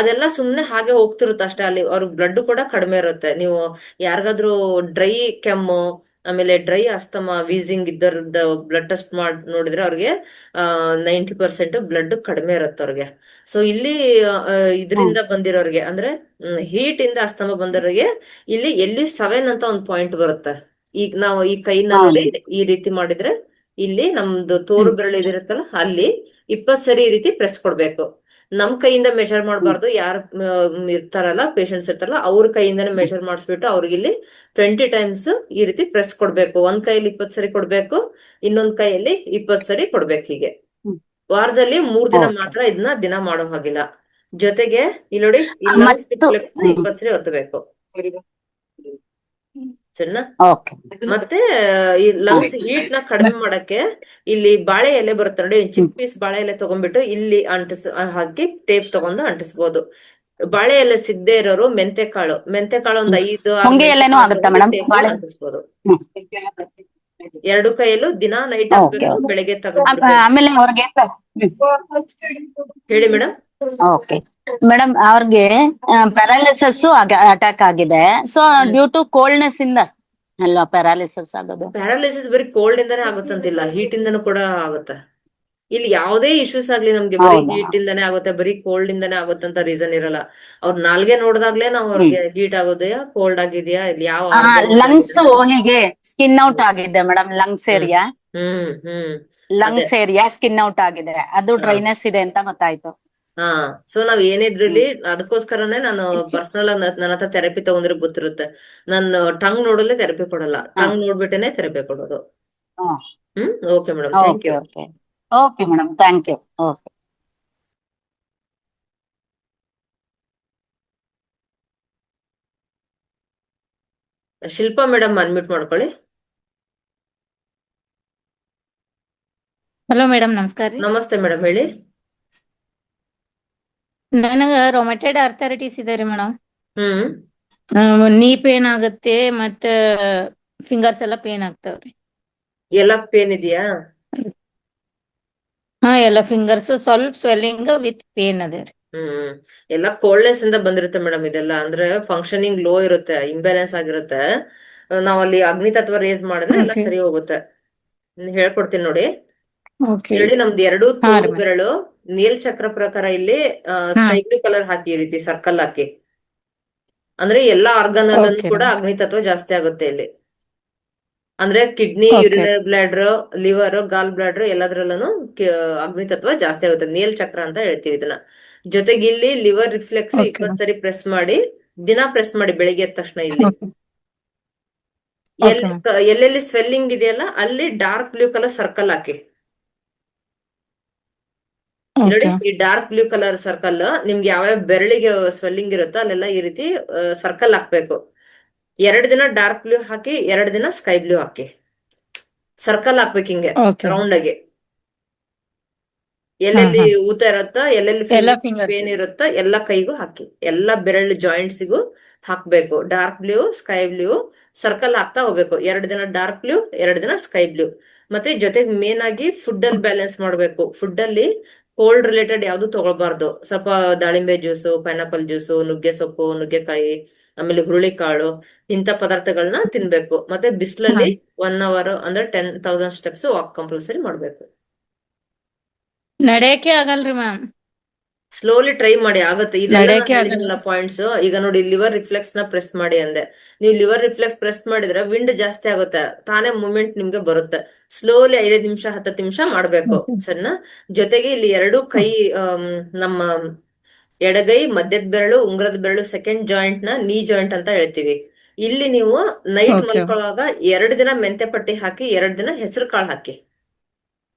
ಅದೆಲ್ಲ ಸುಮ್ನೆ ಹಾಗೆ ಹೋಗ್ತಿರುತ್ತೆ ಅಷ್ಟೇ. ಅಲ್ಲಿ ಅವ್ರ ಬ್ಲಡ್ ಕೂಡ ಕಡಿಮೆ ಇರುತ್ತೆ. ನೀವು ಯಾರಿಗಾದ್ರೂ ಡ್ರೈ ಕೆಮ್ಮು ಆಮೇಲೆ ಡ್ರೈ ಅಸ್ತಮಾ ವೀಸಿಂಗ್ ಇದ್ದರದ ಬ್ಲಡ್ ಟೆಸ್ಟ್ ಮಾಡಿ ನೋಡಿದ್ರೆ ಅವ್ರಿಗೆ 90% ಬ್ಲಡ್ ಕಡಿಮೆ ಇರುತ್ತೆ ಅವ್ರಿಗೆ. ಸೊ ಇಲ್ಲಿ ಇದರಿಂದ ಬಂದಿರೋರಿಗೆ ಅಂದ್ರೆ ಹೀಟ್ ಇಂದ ಅಸ್ತಮಾ ಬಂದವರಿಗೆ ಇಲ್ಲಿ LE7 ಅಂತ ಒಂದು ಪಾಯಿಂಟ್ ಬರುತ್ತೆ. ಈಗ ನಾವು ಈ ಕೈನ ನೋಡಿ ಈ ರೀತಿ ಮಾಡಿದ್ರೆ ಇಲ್ಲಿ ನಮ್ದು ತೋರು ಬೆರಳು ಇದಿರುತ್ತಲ್ಲ, ಅಲ್ಲಿ 20 ಸರಿ ಈ ರೀತಿ ಪ್ರೆಸ್ ಕೊಡ್ಬೇಕು. ನಮ್ ಕೈಯಿಂದ ಮೆಷರ್ ಮಾಡಬಾರ್ದು. ಯಾರು ಇರ್ತಾರಲ್ಲ, ಪೇಷಂಟ್ಸ್ ಇರ್ತಾರಲ್ಲ, ಅವ್ರ ಕೈಯಿಂದಾನೆ ಮೆಷರ್ ಮಾಡಿಸ್ಬಿಟ್ಟು ಅವ್ರಿಗೆ ಇಲ್ಲಿ 20 ಟೈಮ್ಸ್ ಈ ರೀತಿ ಪ್ರೆಸ್ ಕೊಡ್ಬೇಕು. ಒಂದ್ ಕೈಯಲ್ಲಿ 20 ಸರಿ ಕೊಡ್ಬೇಕು, ಇನ್ನೊಂದ್ ಕೈಯಲ್ಲಿ 20 ಸರಿ ಕೊಡ್ಬೇಕು. ಹೀಗೆ ವಾರದಲ್ಲಿ 3 ದಿನ ಮಾತ್ರ ಇದನ್ನ ದಿನ ಮಾಡೋ ಹಾಗಿಲ್ಲ. ಜೊತೆಗೆ ಇಲ್ಲಿ ನೋಡಿ, ಈ ಲಂಗ್ಸ್ ರಿಫ್ಲೆಕ್ಸ್ 20 ಸರಿ ಒತ್ತಬೇಕು. ಸರಿನಾ? ಓಕೆ. ಮತ್ತೆ ಈ ಲಂಗ್ಸ್ ಹೀಟ್ ನ ಕಡಿಮೆ ಮಾಡಕ್ಕೆ ಇಲ್ಲಿ ಬಾಳೆ ಎಲೆ ಬರುತ್ತೆ ನೋಡಿ, ಚಿಕ್ಕ ಪೀಸ್ ಬಾಳೆ ಎಲೆ ತಗೊಂಡ್ಬಿಟ್ಟು ಇಲ್ಲಿ ಹಾಕಿ ಟೇಪ್ ತಗೊಂಡು ಅಂಟಿಸ್ಬೋದು. ಬಾಳೆ ಎಲೆ ಸಿಗದೆ ಇರೋರು ಮೆಂತೆಕಾಳು ಒಂದ್ 5-6 ಹೊಂಗೆ ಎಲೆನೂ ಮೆಂತೆಕಾಳು ಆಗುತ್ತಾ ತಗೊಂಡು ಮೇಡಮ್ ಟೇಪ್ ಬಾಳೆ? ಅಂಟಿಸ್ಬೋದು. 2 ಕೈಯಲ್ಲೂ ದಿನಾ ನೈಟ್ ಓಕೆ ಹಾಕ್ಬೇಕು, ಬೆಳಗ್ಗೆ ತೆಗೆದ್ಬಿಡ್ಬೇಕು. ಆಮೇಲೆ ಅವ್ರಿಗೆ ಹೇಳಿ ಮೇಡಮ್. ಓಕೆ ಮೇಡಮ್, ಅವ್ರಿಗೆ ಪ್ಯಾರಾಲಿಸಿಸ್ ಅಟ್ಯಾಕ್ ಆಗಿದೆ. ಸೊ ಡ್ಯೂ ಟು ಕೋಲ್ಡ್ನೆಸ್ ಇಂದ ಅಲ್ವಾ ಪ್ಯಾರಾಲಿಸಿಸ್ ಆಗೋದು? ಪ್ಯಾರಾಲಿಸಿಸ್ ಬರೀ ಕೋಲ್ಡ್ ಇಂದಾನೇ ಆಗುತ್ತಂತಿಲ್ಲ, ಹೀಟ್ ಇಂದನೂ ಕೂಡ ಆಗುತ್ತೆ. ಇಲ್ಲಿ ಯಾವುದೇ ಇಶ್ಯೂಸ್ ಆಗ್ಲಿ ನಮ್ಗೆ ಬರೀ ಹೌದಾ? ಹೀಟ್ ಇಂದಾನೇ ಆಗುತ್ತೆ, ಬರೀ ಕೋಲ್ಡ್ ಇಂದಾನೇ ಆಗುತ್ತಂತ ರೀಸನ್ ಇರಲ್ಲ. ಅವ್ರ ನಾಲ್ಗೆ ನೋಡಿದಾಗ್ಲೇ ನಾವು ಅವ್ರಿಗೆ ಹೀಟ್ ಆಗೋದೆಯಾ ಕೋಲ್ಡ್ ಆಗಿದೆಯಾ ಇಲ್ಲಿ ಯಾವ ಲಂಗ್ಸ್ ಹೀಗೆ ಸ್ಕಿನ್ ಔಟ್ ಆಗಿದೆ ಮೇಡಮ್, ಲಂಗ್ಸ್ ಏರಿಯಾ ಅದೇ. ಲಂಗ್ಸ್ ಏರಿಯಾ ಸ್ಕಿನ್ ಔಟ್ ಆಗಿದೆ, ಅದು ಡ್ರೈನೆಸ್ ಇದೆ ಅಂತ ಗೊತ್ತಾಯ್ತು. ಹಾ, ಸೊ ನಾವ್ ಏನಿದ್ರಲ್ಲಿ ಅದಕ್ಕೋಸ್ಕರನೇ ನಾನು ಪರ್ಸನಲ್ ನನ್ನ ಹತ್ರ ಥೆರಪಿ ತಗೊಂಡ್ರೆ ಗೊತ್ತಿರುತ್ತೆ. ನಾನು ಟಂಗ್ ನೋಡಲ್ಲೇ ಥೆರಪಿ ಕೊಡಲ್ಲ, ಟಂಗ್ ನೋಡ್ಬಿಟ್ಟೆನೆ ಥೆರಪಿ ಕೊಡೋದು. Okay madam, thank okay you. Okay okay madam, thank you. Okay. Shilpa madam unmute ಮಾಡ್ಕೊಳ್ಳಿ. ಹಲೋ ಮೇಡಮ್, ನಮಸ್ಕಾರ ರೀ. ನಮಸ್ತೆ ಮೇಡಮ್, ಹೇಳಿ. ನನಗ ರೊಮೆಟೆಡ್ ಆರ್ಥರೈಟಿಸ್ ಇದೆ ರೀ ಮೇಡಮ್. ಹ್ಮ್ ನೀ ಪೇನ್ ಆಗುತ್ತೆ ಮತ್ತ ಫಿಂಗರ್ಸ್ ಎಲ್ಲ ಪೇನ್ ಆಗ್ತಾವ್ರಿ. ಎಲ್ಲ ಪೇನ್ ಇದೆಯಾ? ಹಾ, ಎಲ್ಲ ಫಿಂಗರ್ಸ್ ಸ್ವಲ್ಪ ಸ್ವೆಲ್ಲಿಂಗ್ ವಿತ್ ಪೇನ್ ಅದೇ ರೀ. ಎಲ್ಲ ಕೋಲ್ಡ್ನೆಸ್ ಇಂದ ಬಂದಿರುತ್ತೆ ಮೇಡಮ್. ಇದೆಲ್ಲ ಅಂದ್ರೆ ಫಂಕ್ಷನಿಂಗ್ ಲೋ ಇರುತ್ತೆ, ಇಂಬ್ಯಾಲೆನ್ಸ್ ಆಗಿರುತ್ತೆ. ನಾವಲ್ಲಿ ಅಗ್ನಿ ತತ್ವ ರೇಸ್ ಮಾಡಿದ್ರೆ ಎಲ್ಲ Okay. ಸರಿ ಹೋಗುತ್ತೆ. ಹೇಳ್ಕೊಡ್ತೀನಿ ನೋಡಿ. ಓಕೆ. ಹೇಳಿ, ನಮ್ದು 2 ಹಾ ತೋರು ರೀ ಮೇಡಮ್. ಬೆರಳು ನೀಲ್ ಚಕ್ರ ಪ್ರಕಾರ ಇಲ್ಲಿ ಸ್ಕೈ ಬ್ಲೂ ಕಲರ್ ಹಾಕಿ, ಈ ರೀತಿ ಸರ್ಕಲ್ ಹಾಕಿ. ಅಂದ್ರೆ ಎಲ್ಲಾ ಆರ್ಗನ್ ಅಲ್ಲೂ ಓಕೆ ಕೂಡ ರೀ. ಅಗ್ನಿ ತತ್ವ ಜಾಸ್ತಿ ಆಗುತ್ತೆ ಇಲ್ಲಿ. ಅಂದ್ರೆ kidney, okay. Urinary bladder, liver, ಗಾಲ್ ಬ್ಲಾಡರ್ ಎಲ್ಲದ್ರಲ್ಲೂ ಅಗ್ನಿ ತತ್ವ ಜಾಸ್ತಿ ಆಗುತ್ತೆ. ನೀಲ್ ಚಕ್ರ ಅಂತ ಹೇಳ್ತೀವಿ ಇದನ್ನ. ಜೊತೆಗೆ ಇಲ್ಲಿ ಲಿವರ್ ರಿಫ್ಲೆಕ್ಸ್ ಓಕೆ 20 ಮ್ಯಾಮ್. ಸರಿ ಪ್ರೆಸ್ ಮಾಡಿ, ದಿನ ಪ್ರೆಸ್ ಮಾಡಿ ಬೆಳಿಗ್ಗೆ ಎದ್ದ ತಕ್ಷಣ. ಇಲ್ಲಿ ಓಕೆ. Okay ma'am. ಎಲ್ಲೆಲ್ಲಿ ಸ್ವೆಲ್ಲಿಂಗ್ ಇದೆಯಲ್ಲ ಅಲ್ಲಿ ಡಾರ್ಕ್ ಬ್ಲೂ ಕಲರ್ ಸರ್ಕಲ್ ಹಾಕಿ. ನೋಡಿ, ಓಕೆ. ಈ ಡಾರ್ಕ್ ಬ್ಲೂ ಕಲರ್ ಸರ್ಕಲ್ ನಿಮ್ಗೆ ಯಾವ್ಯಾವ ಬೆರಳಿಗೆ ಸ್ವೆಲ್ಲಿಂಗ್ ಇರುತ್ತೋ ಅಲ್ಲೆಲ್ಲ ಈ ರೀತಿ ಸರ್ಕಲ್ ಹಾಕ್ಬೇಕು. 2 ದಿನ ಡಾರ್ಕ್ ಬ್ಲೂ ಹಾಕಿ, 2 ದಿನ ಸ್ಕೈ ಬ್ಲೂ ಹಾಕಿ. ಸರ್ಕಲ್ ಹಾಕ್ಬೇಕು ಹಿಂಗೆ ಓಕೆ. ರೌಂಡ್ ಆಗಿ. ಹಾ ಎಲ್ಲೆಲ್ಲಿ ಹಾ, ಊತ ಇರುತ್ತೋ, ಎಲ್ಲೆಲ್ಲಿ ಎಲ್ಲ ಫಿಂಗರ್ಸ್ ಫಿಂಗರ್ಸ್. ಪೇನ್ ಇರುತ್ತೋ ಎಲ್ಲ ಕೈಗೂ ಹಾಕಿ. ಎಲ್ಲ ಬೆರಳು ಜಾಯಿಂಟ್ಸಿಗೂ ಹಾಕ್ಬೇಕು. Dark blue, sky blue circle ಹಾಕ್ತಾ ಹೋಗ್ಬೇಕು. 2 ದಿನ ಡಾರ್ಕ್ ಬ್ಲೂ, 2 ದಿನ ಸ್ಕೈ ಬ್ಲೂ. ಮತ್ತೆ ಜೊತೆಗೆ ಮೇನ್ ಆಗಿ ಫುಡ್ ಅಲ್ಲಿ ಬ್ಯಾಲೆನ್ಸ್ ಮಾಡ್ಬೇಕು. ಫುಡ್ ಅಲ್ಲಿ ಕೋಲ್ಡ್ ರಿಲೇಟೆಡ್ ಯಾವ್ದು ತಗೊಳ್ಬಾರ್ದು. ಸ್ವಲ್ಪ ದಾಳಿಂಬೆ ಜ್ಯೂಸು, ಪೈನಾಪಲ್ ಜ್ಯೂಸು, ನುಗ್ಗೆ ಸೊಪ್ಪು, ನುಗ್ಗೆಕಾಯಿ, ಆಮೇಲೆ ಹುರುಳಿಕಾಳು, ಇಂಥ ಪದಾರ್ಥಗಳನ್ನ ತಿನ್ಬೇಕು. ಮತ್ತೆ ಬಿಸಿಲಲ್ಲಿ 1 hour ಅಂದ್ರೆ 10,000 ಸ್ಟೆಪ್ಸ್ ವಾಕ್ ಕಂಪಲ್ಸರಿ ಮಾಡ್ಬೇಕು. ನಡೆಯಕ್ಕೆ ಆಗಲ್ರಿ ಮ್ಯಾಮ್. ಸ್ಲೋಲಿ ಟ್ರೈ ಮಾಡಿ, ಆಗತ್ತೆ. ಇದೆಲ್ಲ ನಡೆಯಕ್ಕೆ ಆಗಲ್ಲ. ಹೇಳಿದ್ನಲ್ಲ ಪಾಯಿಂಟ್ಸ್. ಈಗ ನೋಡಿ, ಲಿವರ್ ರಿಫ್ಲೆಕ್ಸ್ ನ ಪ್ರೆಸ್ ಮಾಡಿ ಅಂದೆ. ನೀವು ಲಿವರ್ ರಿಫ್ಲೆಕ್ಸ್ ಪ್ರೆಸ್ ಮಾಡಿದ್ರೆ ವಿಂಡ್ ಜಾಸ್ತಿ ಆಗುತ್ತೆ, ತಾನೇ ಮೂವ್ಮೆಂಟ್ ನಿಮ್ಗೆ ಬರುತ್ತೆ. ಸ್ಲೋಲಿ 5 ನಿಮಿಷ 10 ನಿಮಿಷ ಮಾಡ್ಬೇಕು, ಸರಿನಾ? ಜೊತೆಗೆ ಇಲ್ಲಿ 2 ಕೈ, ನಮ್ಮ ಎಡಗೈ ಮಧ್ಯದ ಬೆರಳು, ಉಂಗ್ರದ ಬೆರಳು, ಸೆಕೆಂಡ್ ಜಾಯಿಂಟ್ ನ ನೀ ಜಾಯಿಂಟ್ ಅಂತ ಹೇಳ್ತೀವಿ. ಇಲ್ಲಿ ನೀವು ನೈಟ್ ಓಕೆ. ಮಲ್ಕೊಳ್ಳುವಾಗ 2 ದಿನ ಮೆಂತೆ ಪಟ್ಟಿ ಹಾಕಿ, 2 ದಿನ ಹೆಸರು ಕಾಳು ಹಾಕಿ.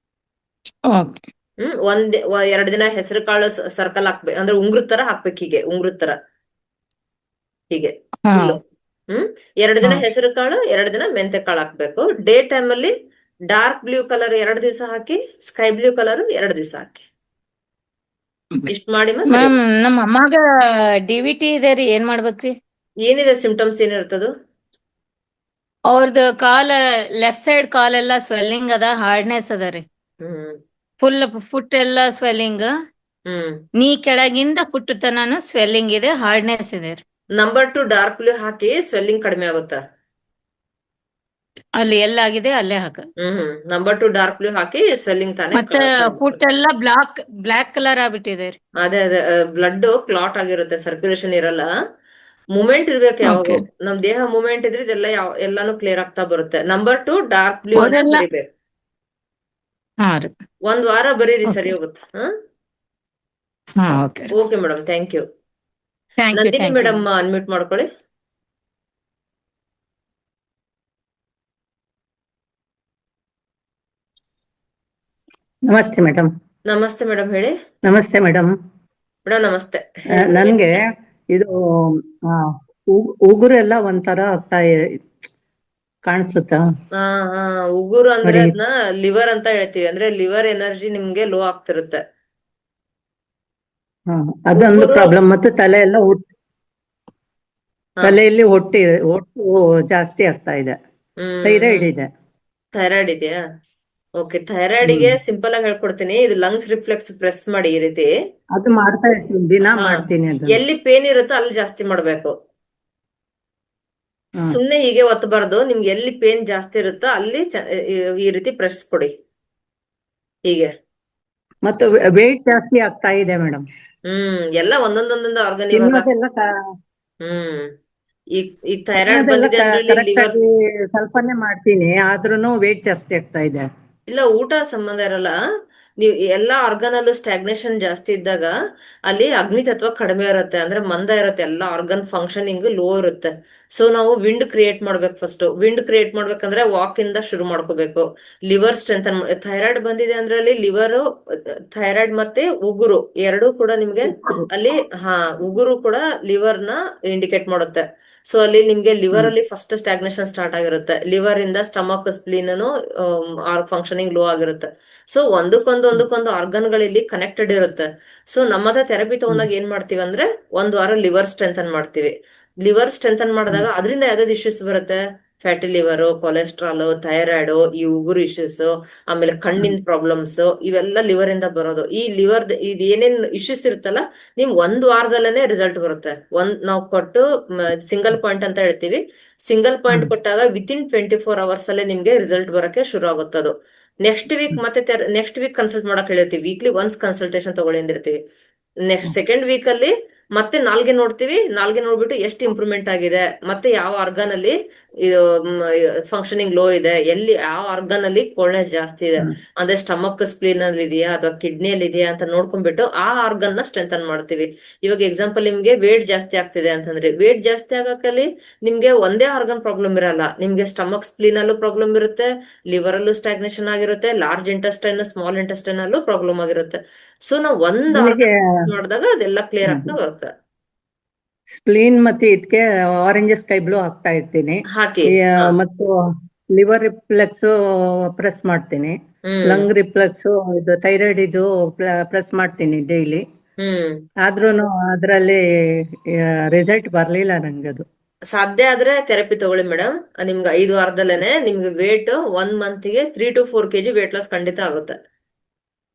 ಓಕೆ. 2 ದಿನ ಹೆಸರು ಕಾಳು ಸರ್ಕಲ್ ಹಾಕ್ಬೇಕು. ಅಂದ್ರೆ ಉಂಗ್ರದ ತರ ಹಾಕ್ಬೇಕು, ಹೀಗೆ ಉಂಗ್ರದ ತರ ಹೀಗೆ ಹಾ. ಫುಲ್ಲು. 2 ದಿನ ಹಾ. ಹೆಸರು ಕಾಳು, 2 ದಿನ ಮೆಂತೆ ಕಾಳು ಹಾಕ್ಬೇಕು. ಡೇ ಟೈಮ್ ಅಲ್ಲಿ ಡಾರ್ಕ್ ಬ್ಲೂ ಕಲರ್ 2 ದಿವಸ ಹಾಕಿ, ಸ್ಕೈ ಬ್ಲೂ ಕಲರ್ 2 ದಿವಸ ಹಾಕಿ. ಇಷ್ಟ ಮಾಡಿ ಸರಿ. ಮ್ಯಾಮ್, ನಮ್ಮ ಅಮ್ಮಾಗ DVT ಇದೆ ರೀ, ಏನ್ ಮಾಡ್ಬೇಕ್ರಿ? ಏನಿದೆ ಸಿಂಪ್ಟಮ್ಸ್ ಏನಿರ್ತದು? ಅವ್ರದ್ದು ಕಾಲ ಲೆಫ್ಟ್ ಸೈಡ್ ಕಾಲೆಲ್ಲ ಸ್ವೆಲ್ಲಿಂಗ್ ಅದ, ಹಾರ್ಡ್ನೆಸ್ ಅದ ರೀ. ಹ್ಮ್ ಫುಲ್ ಫುಟ್ ಎಲ್ಲ ಸ್ವೆಲ್ಲಿಂಗ್, ಹ್ಮ್ ನೀ ಕೆಳಗಿಂದ ಫುಟ್ ತನಾನು ಸ್ವೆಲ್ಲಿಂಗ್ ಇದೆ, ಹಾರ್ಡ್ನೆಸ್ ಇದೆ ರೀ. ನಂಬರ್ 2 ಡಾರ್ಕ್ ಬ್ಲೂ ಹಾಕಿ, ಸ್ವೆಲ್ಲಿಂಗ್ ಕಡಿಮೆ ಆಗುತ್ತಾ? ಅಲ್ಲಿ ಎಲ್ಲಾಗಿದೆ ಅಲ್ಲೇ ಹಾಕ. ನಂಬರ್ 2 ಡಾರ್ಕ್ ಬ್ಲೂ ಹಾಕಿ, ಸ್ವೆಲ್ಲಿಂಗ್ ತಾನೇ ಮತ್ತೆ ಫುಟ್ ಎಲ್ಲ ಬ್ಲಾಕ್ ಕಲರ್ ಆಗ್ಬಿಟ್ಟಿದೆ ರೀ. ಅದೇ ಬ್ಲಡ್ ಕ್ಲಾಟ್ ಆಗಿರುತ್ತೆ, ಸರ್ಕ್ಯುಲೇಷನ್ ಇರಲ್ಲ. ಮೂಮೆಂಟ್ ಇರ್ಬೇಕು ಯಾವಾಗ. ಓಕೆ. ನಮ್ ದೇಹ ಮೂಮೆಂಟ್ ಇದ್ರೆ ಇದೆಲ್ಲ ಎಲ್ಲಾನು ಕ್ಲಿಯರ್ ಆಗ್ತಾ ಬರುತ್ತೆ. ನಂಬರ್ 2 ಡಾರ್ಕ್ ಬ್ಲೂ ಅಂತ ಅವರೆಲ್ಲ ಬರೀಬೇಕು. ಹಾ ರೀ. 1 ವಾರ ಬರೀರಿ, ಓಕೆ. ಸರಿ ಹೋಗುತ್ತೆ. ಹಾ, okay. Okay madam, thank you. Thank you. Nandini thank you madam unmute ಮಾಡ್ಕೊಳ್ಳಿ. ನಮಸ್ತೆ ಮೇಡಮ್. ನಮಸ್ತೆ ಮೇಡಮ್, ಹೇಳಿ. ನಮಸ್ತೆ ಮೇಡಮ್. ಮೇಡಮ್ ನಮಸ್ತೆ. ನನ್ಗೆ ಇದು ಉಗುರು ಎಲ್ಲ ಒಂಥರ ಆಗ್ತಾ ಕಾಣಿಸುತ್ತಾ? ಹಾ ಹಾ ಉಗುರು ಅಂದ್ರೆ ನೋಡಿ. ಅದನ್ನ ಲಿವರ್ ಅಂತ ಹೇಳ್ತೀವಿ. ಅಂದ್ರೆ ಲಿವರ್ ಎನರ್ಜಿ ನಿಮ್ಗೆ ಲೋ ಆಗ್ತಿರುತ್ತೆ. ಹಾ, ಅದೊಂದು ಉಗುರು ಪ್ರಾಬ್ಲಮ್. ಮತ್ತು ತಲೆ ಎಲ್ಲ ಹಾ ತಲೆಯಲ್ಲಿ ಹೊಟ್ಟು ಜಾಸ್ತಿ ಆಗ್ತಾ ಇದೆ. ಥೈರಾಯ್ಡ್ ಇದೆ. ಥೈರಾಯ್ಡ್ ಇದೆಯಾ? ಓಕೆ, ಥೈರಾಯ್ಡಿಗೆ ಹ್ಮ್ ಸಿಂಪಲ್ ಆಗಿ ಹೇಳ್ಕೊಡ್ತೀನಿ. ಇದು ಲಂಗ್ಸ್ ರಿಫ್ಲೆಕ್ಸ್ ಪ್ರೆಸ್ ಮಾಡಿ ಈ ರೀತಿ. ಅದು ಮಾಡ್ತಾ ಇರ್ತೀನಿ, ದಿನ ಹಾ ಮಾಡ್ತೀನಿ ಅದನ್ನ. ಎಲ್ಲಿ ಪೇನ್ ಇರುತ್ತೋ ಅಲ್ಲಿ ಜಾಸ್ತಿ ಮಾಡ್ಬೇಕು. ಹಾ. ಸುಮ್ನೆ ಹೀಗೆ ಒತ್ತಬಾರ್ದು. ನಿಮ್ಗೆ ಎಲ್ಲಿ ಪೇನ್ ಜಾಸ್ತಿ ಇರುತ್ತೋ ಅಲ್ಲಿ ಈ ರೀತಿ ಪ್ರೆಸ್ ಕೊಡಿ ಹೀಗೆ. ಮತ್ತು ವೇಟ್ ಜಾಸ್ತಿ ಆಗ್ತಾ ಇದೆ ಮೇಡಮ್. ಎಲ್ಲ ಒಂದೊಂದೊಂದೊಂದು ಆರ್ಗನ್ ಇವಾಗ. ತಿನ್ನೋದೆಲ್ಲ ಹ್ಮ್ ಈಗ ಥೈರಾಯ್ಡ್ ತಿನ್ನೋದೆಲ್ಲ ಬಂದಿದೆ ಅಂದ್ರೆ ಕರೆಕ್ಟ್ ಲಿವರ್. ಆಗಿ ಸ್ವಲ್ಪನೇ ಮಾಡ್ತೀನಿ, ಆದ್ರೂನು ವೇಟ್ ಜಾಸ್ತಿ ಆಗ್ತಾ ಇದೆ. ಇಲ್ಲ, ಊಟ ಸಂಬಂಧ ಇರಲ್ಲ. ನೀವು ಎಲ್ಲಾ ಆರ್ಗನ್ ಅಲ್ಲೂ ಸ್ಟಾಗ್ನೇಷನ್ ಜಾಸ್ತಿ ಇದ್ದಾಗ ಅಲ್ಲಿ ಅಗ್ನಿ ತತ್ವ ಕಡಿಮೆ ಇರುತ್ತೆ, ಅಂದ್ರೆ ಮಂದ ಇರುತ್ತೆ. ಎಲ್ಲಾ ಆರ್ಗನ್ ಫಂಕ್ಷನಿಂಗ್ ಲೋ ಇರುತ್ತೆ. ಸೊ ನಾವು ವಿಂಡ್ ಕ್ರಿಯೇಟ್ ಮಾಡ್ಬೇಕು. ಫಸ್ಟ್ ವಿಂಡ್ ಕ್ರಿಯೇಟ್ ಮಾಡ್ಬೇಕಂದ್ರೆ ವಾಕ್ ಇಂದ ಶುರು ಮಾಡ್ಕೋಬೇಕು. Liver strengthen. ಥೈರಾಯ್ಡ್ ಬಂದಿದೆ ಅಂದ್ರೆ ಅಲ್ಲಿ ಲಿವರ್, ಥೈರಾಯ್ಡ್ ಮತ್ತೆ ಉಗುರು ಎರಡೂ ಕೂಡ ನಿಮ್ಗೆ ಅಲ್ಲಿ ಉಗುರು ಕೂಡ ಲಿವರ್ ನ ಇಂಡಿಕೇಟ್ ಮಾಡುತ್ತೆ. ಸೊ ಅಲ್ಲಿ ನಿಮ್ಗೆ ಲಿವರ್ ಅಲ್ಲಿ ಫಸ್ಟ್ ಸ್ಟಾಗ್ನೇಷನ್ ಸ್ಟಾರ್ಟ್ ಆಗಿರುತ್ತೆ. ಲಿವರ್ ಇಂದ ಸ್ಟಮಕ್, ಸ್ಪ್ಲೀನ್ ಫಂಕ್ಷನಿಂಗ್ ಲೋ ಆಗಿರುತ್ತೆ. ಸೊ ಒಂದಕ್ಕೊಂದು ಆರ್ಗನ್ಗಳಲ್ಲಿ ಕನೆಕ್ಟೆಡ್ ಇರುತ್ತೆ. ಸೊ ನಮ್ಮದ ಥೆರಪಿ ತಗೊಂಡಾಗ ಏನ್ ಮಾಡ್ತೀವಿ ಅಂದ್ರೆ 1 ವಾರ ಲಿವರ್ ಸ್ಟ್ರೆಂಥನ್ ಮಾಡ್ತೀವಿ. ಲಿವರ್ ಸ್ಟ್ರೆಂಥನ್ ಮಾಡಿದಾಗ ಅದರಿಂದ ಯಾವ್ದಾವ್ದು ಇಶ್ಯೂಸ್ ಬರುತ್ತೆ? ಫ್ಯಾಟಿ ಲಿವರ್, ಕೊಲೆಸ್ಟ್ರಾಲ್, ಥೈರಾಯ್ಡ್, ಈ ಉಗುರು ಇಶ್ಯೂಸ್, ಆಮೇಲೆ ಕಣ್ಣಿನ ಪ್ರಾಬ್ಲಮ್ಸ್, ಇವೆಲ್ಲ ಲಿವರ್ ಇಂದ ಬರೋದು. ಈ ಲಿವರ್ ಇದು ಏನೇನ್ ಇಶ್ಯೂಸ್ ಇರುತ್ತಲ್ಲ, ನಿಮ್ 1 ವಾರದಲ್ಲೇನೆ ರಿಸಲ್ಟ್ ಬರುತ್ತೆ. ನಾವು ಕೊಟ್ಟು ಸಿಂಗಲ್ ಪಾಯಿಂಟ್ ಅಂತ ಹೇಳ್ತೀವಿ. ಸಿಂಗಲ್ ಪಾಯಿಂಟ್ ಕೊಟ್ಟಾಗ ವಿತಿನ್ 24 hours ಅಲ್ಲೇ ನಿಮ್ಗೆ ರಿಸಲ್ಟ್ ಬರಕ್ಕೆ ಶುರು ಆಗುತ್ತದು. ನೆಕ್ಸ್ಟ್ ವೀಕ್ ಮತ್ತೆ ನೆಕ್ಸ್ಟ್ ವೀಕ್ ಕನ್ಸಲ್ಟ್ ಮಾಡಕ್ ಹೇಳಿರ್ತೀವಿ. ವೀಕ್ಲಿ ಒನ್ಸ್ ಕನ್ಸಲ್ಟೇಷನ್ ತಗೊಳ್ಳಿ ಅಂದಿರ್ತೀವಿ. ನೆಕ್ಸ್ಟ್ ಸೆಕೆಂಡ್ ವೀಕ್ ಅಲ್ಲಿ ಮತ್ತೆ ನಾಲ್ಗೆ ನೋಡ್ತೀವಿ. ನಾಲ್ಗೆ ನೋಡ್ಬಿಟ್ಟು ಎಷ್ಟು ಇಂಪ್ರೂವ್ಮೆಂಟ್ ಆಗಿದೆ, ಮತ್ತೆ ಯಾವ ಆರ್ಗನ್ ಅಲ್ಲಿ ಇದು ಫಂಕ್ಷನಿಂಗ್ ಲೋ ಇದೆ, ಎಲ್ಲಿ ಯಾವ ಆರ್ಗನ್ ಅಲ್ಲಿ ಕೋಲ್ಡ್ನೆಸ್ ಜಾಸ್ತಿ ಇದೆ, ಅಂದ್ರೆ ಸ್ಟಮಕ್, ಸ್ಪ್ಲೀನ್ ಅಲ್ಲಿ ಇದೆಯಾ ಅಥವಾ ಕಿಡ್ನಿಯಲ್ಲಿ ಇದೆಯಾ ಅಂತ ನೋಡ್ಕೊಂಡ್ಬಿಟ್ಟು ಆ ಆರ್ಗನ್ ನ ಸ್ಟ್ರೆಂಥನ್ ಮಾಡ್ತೀವಿ. ಇವಾಗ ಎಕ್ಸಾಂಪಲ್, ನಿಮ್ಗೆ ವೇಟ್ ಜಾಸ್ತಿ ಆಗ್ತಿದೆ ಅಂತಂದ್ರೆ, ವೇಟ್ ಜಾಸ್ತಿ ಆಗಕ್ಕಲ್ಲಿ ನಿಮ್ಗೆ ಒಂದೇ ಆರ್ಗನ್ ಪ್ರಾಬ್ಲಮ್ ಇರಲ್ಲ. ನಿಮ್ಗೆ ಸ್ಟಮಕ್, ಸ್ಪ್ಲೀನ್ ಅಲ್ಲೂ ಪ್ರಾಬ್ಲಮ್ ಇರುತ್ತೆ, ಲಿವರ್ ಅಲ್ಲೂ ಸ್ಟಾಗ್ನೇಷನ್ ಆಗಿರುತ್ತೆ, ಲಾರ್ಜ್ ಇಂಟೆಸ್ಟೈನ್, ಸ್ಮಾಲ್ ಇಂಟೆಸ್ಟೈನ್ ಅಲ್ಲೂ ಪ್ರಾಬ್ಲಮ್ ಆಗಿರುತ್ತೆ. ಸೊ ನಾವು ಒಂದ್ ನನಗೆ ಆರ್ಗನ್ ಮಾಡಿದಾಗ ಅದೆಲ್ಲ ಕ್ಲಿಯರ್ ಆಗ್ತಾ ಬರುತ್ತೆ. ಸ್ಪ್ಲೀನ್ ಮತ್ತೆ ಇದಕ್ಕೆ ಆರೆಂಜ್ ಸ್ಕೈ ಬ್ಲೂ ಹಾಕ್ತಾ ಇರ್ತೀನಿ. ಹಾಕಿ. ಮತ್ತು ಲಿವರ್ ರಿಫ್ಲೆಕ್ಸ್ ಪ್ರೆಸ್ ಮಾಡ್ತೀನಿ. ಲಂಗ್ ರಿಫ್ಲೆಕ್ಸ್, ಇದು ಥೈರಾಯ್ಡ್ ಇದು ಪ್ರೆಸ್ ಮಾಡ್ತೀನಿ ಡೈಲಿ. ಆದ್ರೂನು ಅದರಲ್ಲಿ ರಿಸಲ್ಟ್ ಬರ್ಲಿಲ್ಲ ನಂಗದು. ಸಾಧ್ಯ ಆದ್ರೆ ಥೆರಪಿ ತಗೊಳ್ಳಿ ಮೇಡಮ್. ನಿಮ್ಗೆ 5 ವಾರದಲ್ಲೇನೆ ನಿಮ್ಗೆ ವೇಟ್ 1 ಮಂತ್ಗೆ 3 to 4 kg ವೇಟ್ ಲಾಸ್ ಖಂಡಿತ ಆಗುತ್ತೆ.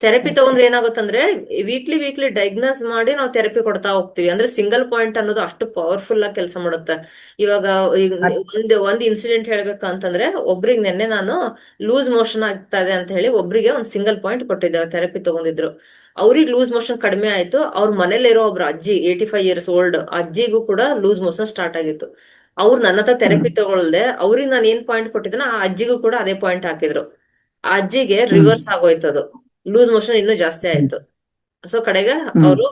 ಥೆರಪಿ ತಗೊಂಡ್ರೆ ಏನಾಗುತ್ತಂದ್ರೆ ವೀಕ್ಲಿ ಡಯಾಗ್ನೋಸ್ ಮಾಡಿ ನಾವು ಥೆರಪಿ ಕೊಡ್ತಾ ಹೋಗ್ತೀವಿ. ಅಂದ್ರೆ ಸಿಂಗಲ್ ಪಾಯಿಂಟ್ ಅನ್ನೋದು ಅಷ್ಟು ಪವರ್ಫುಲ್ ಆಗಿ ಕೆಲಸ ಮಾಡುತ್ತೆ. ಇವಾಗ ಒಂದ್ ಇನ್ಸಿಡೆಂಟ್ ಹೇಳ್ಬೇಕಂತಂದ್ರೆ, ಒಬ್ರಿಗೆ ನೆನ್ನೆ ನಾನು ಲೂಸ್ ಮೋಷನ್ ಆಗ್ತಾ ಇದೆ ಅಂತ ಹೇಳಿ ಒಬ್ರಿಗೆ ಒಂದ್ ಸಿಂಗಲ್ ಪಾಯಿಂಟ್ ಕೊಟ್ಟಿದ್ದೆ. ಥೆರಪಿ ತಗೊಂಡಿದ್ರು. ಅವ್ರಿಗೆ ಲೂಸ್ ಮೋಷನ್ ಕಡಿಮೆ ಆಯ್ತು. ಅವ್ರ ಮನೇಲಿರೋ ಒಬ್ರು ಅಜ್ಜಿ, 85 years ಓಲ್ಡ್ ಅಜ್ಜಿಗೂ ಕೂಡ ಲೂಸ್ ಮೋಷನ್ ಸ್ಟಾರ್ಟ್ ಆಗಿತ್ತು. ಅವ್ರು ನನ್ನ ಹತ್ರ ಥೆರಪಿ ತಗೊಳ್ದೆ. ಅವ್ರಿಗೆ ನಾನು ಏನ್ ಪಾಯಿಂಟ್ ಕೊಟ್ಟಿದ್ದೇನೆ ಆ ಅಜ್ಜಿಗೂ ಕೂಡ ಅದೇ ಪಾಯಿಂಟ್ ಹಾಕಿದ್ರು. ಆ ಅಜ್ಜಿಗೆ ರಿವರ್ಸ್ ಆಗೋಯ್ತದು, ಲೂಸ್ ಮೋಷನ್ ಇನ್ನೂ ಜಾಸ್ತಿ ಆಯ್ತು. ಸೊ ಕಡೆಗೆ ಅವರು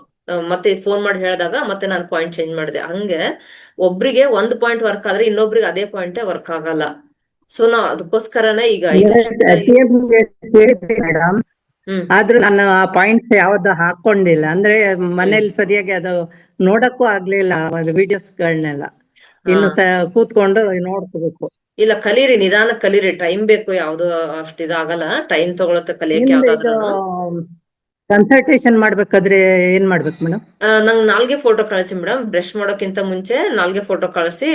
ಮತ್ತೆ ಫೋನ್ ಮಾಡಿ ಹೇಳಿದಾಗ ಮತ್ತೆ ನಾನು ಪಾಯಿಂಟ್ ಚೇಂಜ್ ಮಾಡಿದೆ. ಹಂಗೆ ಒಬ್ರಿಗೆ ಒಂದು ಪಾಯಿಂಟ್ ವರ್ಕ್ ಆದ್ರೆ ಇನ್ನೊಬ್ರಿಗೆ ಅದೇ ಪಾಯಿಂಟ್ ವರ್ಕ್ ಆಗಲ್ಲ. ಸೊ ನಾ ಅದಕ್ಕೋಸ್ಕರನೇ ಈಗ 5 ಮೇಡಮ್, ಆದ್ರೂ ನಾನು ಆ ಪಾಯಿಂಟ್ಸ್ ಯಾವ್ದು ಹಾಕೊಂಡಿಲ್ಲ. ಅಂದ್ರೆ ಮನೇಲಿ ಸರಿಯಾಗಿ ಅದು ನೋಡಕ್ಕೂ ಆಗ್ಲಿಲ್ಲ ವಿಡಿಯೋಸ್ಗಳನ್ನೆಲ್ಲ. ಇನ್ನು ಕೂತ್ಕೊಂಡು ನೋಡ್ಕೋಬೇಕು. ಇಲ್ಲ, ಕಲೀರಿ, ನಿಧಾನ ಕಲೀರಿ. ಟೈಮ್ ಬೇಕು, ಯಾವ್ದು ಅಷ್ಟು ಇದಾಗಲ್ಲ. ಟೈಮ್ ತಗೊಳತ್ತೆ ಕಲಿಯಕ್ಕೆ ಯಾವ್ದಾದ್ರು. ಕನ್ಸಲ್ಟೇಷನ್ ಮಾಡ್ಬೇಕಾದ್ರೆ ಏನ್ ಮಾಡ್ಬೇಕು ಮೇಡಮ್? ನಂಗೆ ನಾಲ್ಗೆ ಫೋಟೋ ಕಳಿಸಿ ಮೇಡಮ್. ಬ್ರಷ್ ಮಾಡೋಕ್ಕಿಂತ ಮುಂಚೆ ನಾಲ್ಗೆ ಫೋಟೋ ಕಳಿಸಿ.